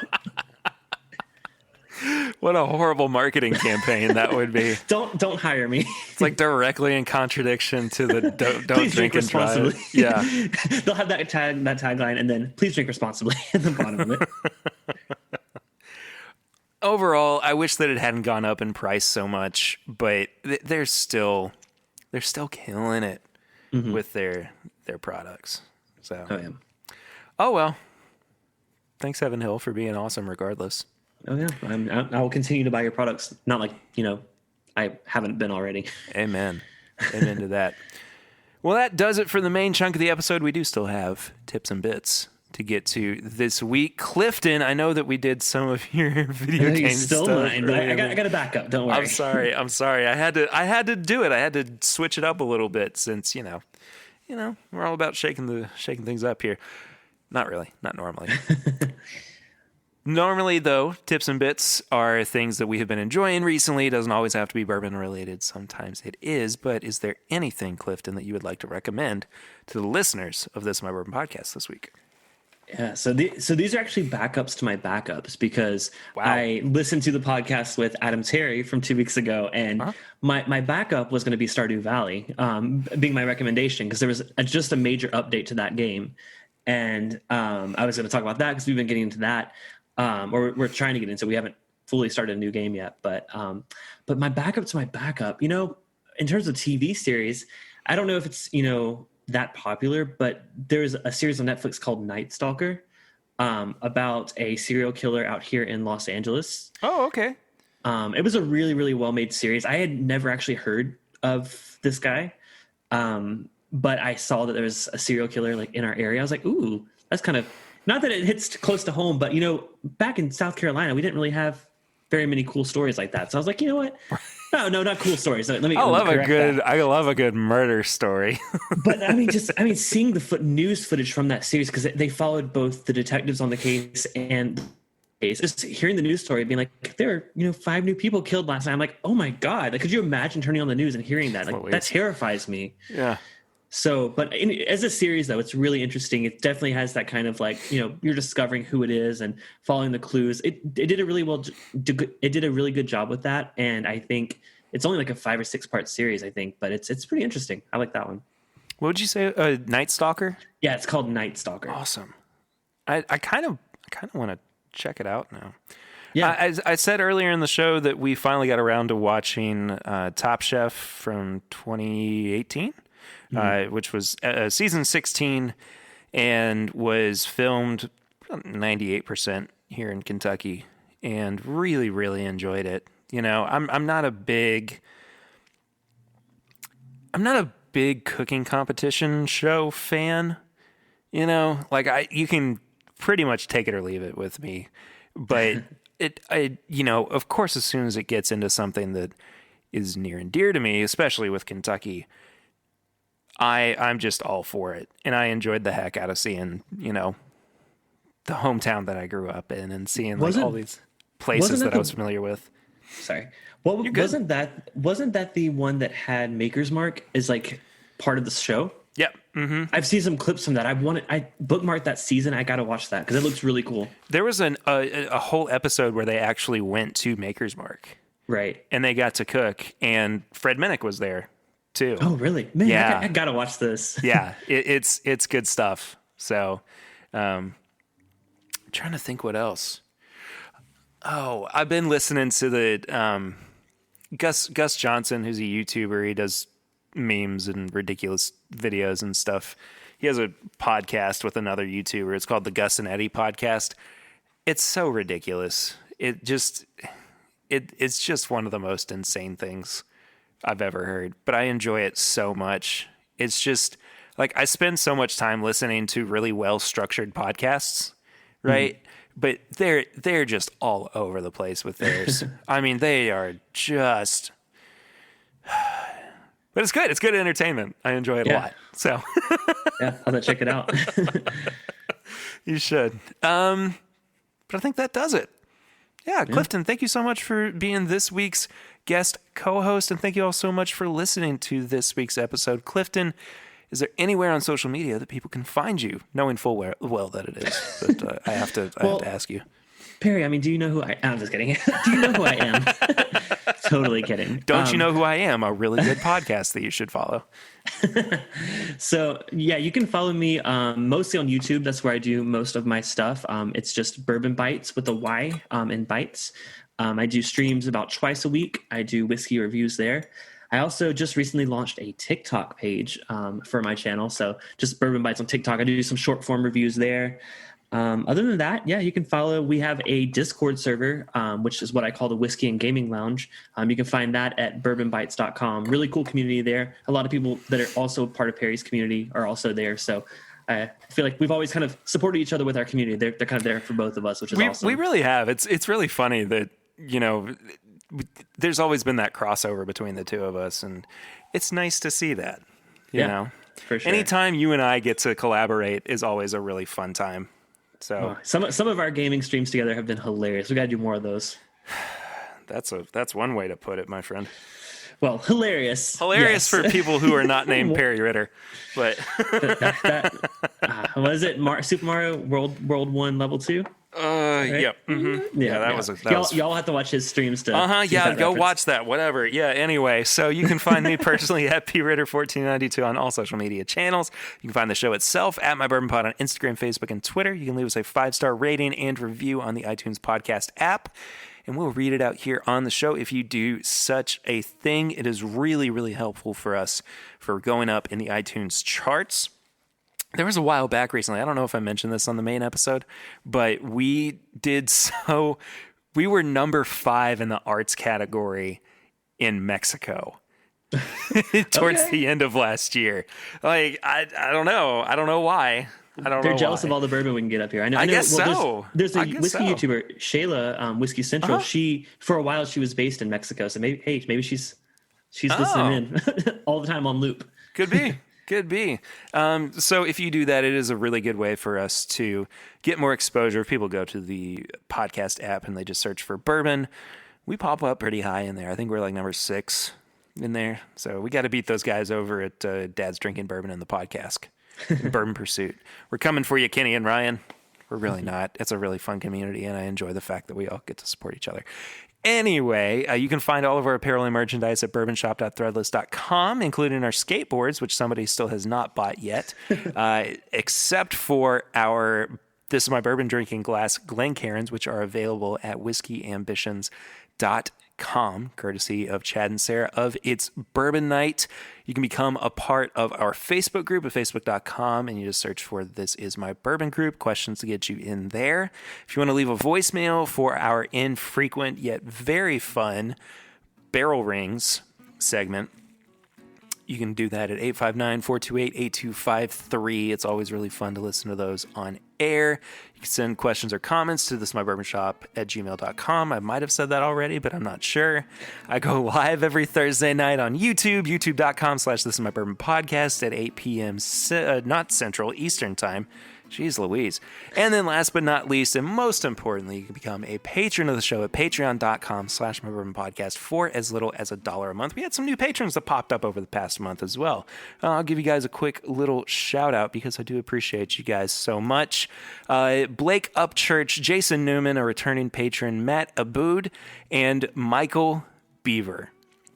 A: What a horrible marketing campaign that would be.
B: Don't hire me.
A: It's like directly in contradiction to the don't drink and
B: responsibly.
A: drive. Yeah.
B: They'll have that tagline and then please drink responsibly at the bottom of it.
A: Overall, I wish that it hadn't gone up in price so much, but they're still killing it with their products. So, oh well. Thanks, Heaven Hill, for being awesome. Regardless.
B: Oh yeah, I will continue to buy your products. Not like I haven't been already.
A: Amen. Amen to that. Well, that does it for the main chunk of the episode. We do still have tips and bits to get to this week. Clifton, I know that we did some of your video games
B: still
A: stuff.
B: Mine, but I got to back up. Don't worry.
A: I'm sorry. I had to do it. I had to switch it up a little bit since we're all about shaking things up here. Not really. Not normally. Normally, though, tips and bits are things that we have been enjoying recently. It doesn't always have to be bourbon related. Sometimes it is. But is there anything, Clifton, that you would like to recommend to the listeners of this My Bourbon podcast this week?
B: Yeah, so these are actually backups to my backups because I listened to the podcast with Adam Terry from 2 weeks ago, and my backup was going to be Stardew Valley, being my recommendation because there was just a major update to that game, and I was going to talk about that because we've been getting into that, or we're trying to get into. We haven't fully started a new game yet. But my backup to my backup, you know, in terms of TV series, I don't know if it's, you know, that popular, but there's a series on Netflix called Night Stalker, about a serial killer out here in Los Angeles.
A: Oh, okay.
B: It was a really, really well-made series. I had never actually heard of this guy, but I saw that there was a serial killer like in our area. I was like, ooh, that's kind of, not that it hits close to home, but, you know, back in South Carolina, we didn't really have very many cool stories like that. So I was like, you know what? No, not cool stories. I love
A: a good murder story.
B: But I mean, seeing the news footage from that series, because they followed both the detectives on the case and the case. Just hearing the news story, being like, there are, you know, 5 new people killed last night. I'm like, oh my god! Like, could you imagine turning on the news and hearing that? Like, that terrifies me.
A: Yeah.
B: So, but as a series, though, it's really interesting. It definitely has that kind of like, you know, you're discovering who it is and following the clues. It did a really good job with that, and I think it's only like a 5 or 6 part series, I think, but it's pretty interesting. I like that one.
A: What would you say? Night Stalker?
B: Yeah, it's called Night Stalker.
A: Awesome. I kind of want to check it out now.
B: Yeah,
A: I said earlier in the show that we finally got around to watching Top Chef from 2018. Which was season 16 and was filmed 98% here in Kentucky, and really, really enjoyed it. You know, I'm not a big cooking competition show fan. You know, like you can pretty much take it or leave it with me, but you know, of course, as soon as it gets into something that is near and dear to me, especially with Kentucky, I'm just all for it. And I enjoyed the heck out of seeing, you know, the hometown that I grew up in and seeing like all these places that I was familiar with.
B: Sorry. Wasn't that the one that had Maker's Mark as like part of the show?
A: Yep. Mm-hmm.
B: I've seen some clips from that. I bookmarked that season. I got to watch that because it looks really cool.
A: There was a whole episode where they actually went to Maker's Mark.
B: Right.
A: And they got to cook, and Fred Minnick was there too.
B: Oh, really? Man,
A: yeah.
B: I gotta watch this.
A: Yeah, it's good stuff. So, trying to think what else. Oh, I've been listening to the Gus Johnson, who's a YouTuber. He does memes and ridiculous videos and stuff. He has a podcast with another YouTuber. It's called the Gus and Eddie Podcast. It's so ridiculous. It's just one of the most insane things I've ever heard, but I enjoy it so much. It's just like I spend so much time listening to really well structured podcasts, right? Mm-hmm. But they're just all over the place with theirs. I mean, they are just, but it's good. It's good entertainment. I enjoy it a lot. So
B: yeah, I'll check it out.
A: You should. But I think that does it. Yeah, Clifton, thank you so much for being this week's guest co-host, and thank you all so much for listening to this week's episode. Clifton, is there anywhere on social media that people can find you, knowing full well that it is? But I have to ask you.
B: Perry, I mean, do you know who I am? I'm just kidding. Do you know who I am? Totally kidding.
A: Don't you know who I am? A really good podcast that you should follow.
B: So, yeah, you can follow me mostly on YouTube. That's where I do most of my stuff. It's just Bourbon Bytes with a Y in Bytes. I do streams about twice a week. I do whiskey reviews there. I also just recently launched a TikTok page for my channel. So just Bourbon Bytes on TikTok. I do some short form reviews there. Other than that, yeah, you can follow. We have a Discord server, which is what I call the Whiskey and Gaming Lounge. You can find that at bourbonbytes.com. Really cool community there. A lot of people that are also part of Perry's community are also there. So I feel like we've always kind of supported each other with our community. They're kind of there for both of us, which is awesome.
A: We really have. It's really funny that, you know, there's always been that crossover between the two of us, and it's nice to see that. You know,
B: for sure.
A: Anytime you and I get to collaborate is always a really fun time. So
B: some of our gaming streams together have been hilarious. We got to do more of those.
A: That's one way to put it, my friend.
B: Well, hilarious.
A: Hilarious for people who are not named Perry Ritter. But
B: what is it? Super Mario World 1 Level 2?
A: Right? Yep. Mm-hmm. Yeah, that was
B: y'all have to watch his streams to
A: yeah, go watch that, whatever. Yeah, anyway, so you can find me personally at pritter1492 on all social media channels. You can find the show itself at My Bourbon Pod on Instagram, Facebook, and Twitter. You can leave us a 5-star rating and review on the iTunes podcast app. and we'll read it out here on the show. If you do such a thing, it is really, really helpful for us for going up in the iTunes charts. There was a while back recently, I don't know if I mentioned this on the main episode, but we were number 5 in the arts category in Mexico towards the end of last year. Like, I don't know. I don't know why.
B: They're jealous of all the bourbon we can get up here.
A: I guess so.
B: There's a whiskey YouTuber, Shayla, Whiskey Central. She, for a while, she was based in Mexico. So maybe she's listening in all the time on loop.
A: Could be. Could be. So if you do that, it is a really good way for us to get more exposure. If people go to the podcast app and they just search for bourbon, we pop up pretty high in there. I think we're like number 6 in there. So we got to beat those guys over at Dad's Drinking Bourbon in the podcast, Bourbon Pursuit. We're coming for you, Kenny and Ryan. We're really not. It's a really fun community, and I enjoy the fact that we all get to support each other. Anyway, you can find all of our apparel and merchandise at bourbonshop.threadless.com, including our skateboards, which somebody still has not bought yet, except for our This Is My Bourbon Drinking Glass Glencairns, which are available at whiskeyambitions.com, courtesy of Chad and Sarah of It's Bourbon Night. You can become a part of our Facebook group at facebook.com, and you just search for This Is My Bourbon Group, questions to get you in there. If you want to leave a voicemail for our infrequent yet very fun Barrel Rings segment, you can do that at 859-428-8253. It's always really fun to listen to those on air. You can send questions or comments to thisismybourbonshop@gmail.com. I might have said that already, but I'm not sure. I go live every Thursday night on YouTube, youtube.com/thisismybourbonpodcast at 8 p.m. Not Central, Eastern Time. Jeez Louise. And then last but not least, and most importantly, you can become a patron of the show at patreon.com/mybourbonpodcast for as little as $1 a month. We had some new patrons that popped up over the past month as well. I'll give you guys a quick little shout out because I do appreciate you guys so much. Blake Upchurch, Jason Newman, a returning patron, Matt Aboud, and Michael Beaver.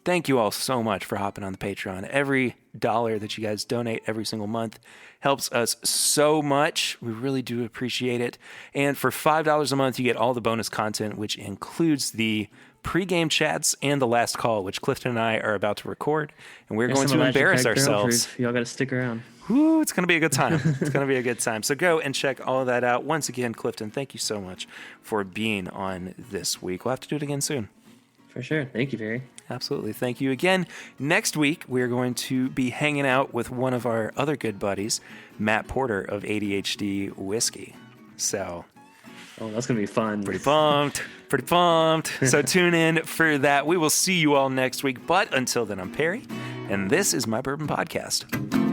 A: Thank you all so much for hopping on the Patreon. Every dollar that you guys donate every single month helps us so much. We really do appreciate it. And for $5 a month, you get all the bonus content, which includes the pregame chats and the last call, which Clifton and I are about to record. And we're going to embarrass ourselves.
B: Y'all got to stick around.
A: Woo, it's going to be a good time. It's going to be a good time. So go and check all of that out. Once again, Clifton, thank you so much for being on this week. We'll have to do it again soon.
B: For sure. Thank you, Barry.
A: Absolutely. Thank you again. Next week, we're going to be hanging out with one of our other good buddies, Matt Porter of ADHD Whiskey. So,
B: that's going to be fun.
A: Pretty pumped. So tune in for that. We will see you all next week. But until then, I'm Perry, and this is My Bourbon Podcast.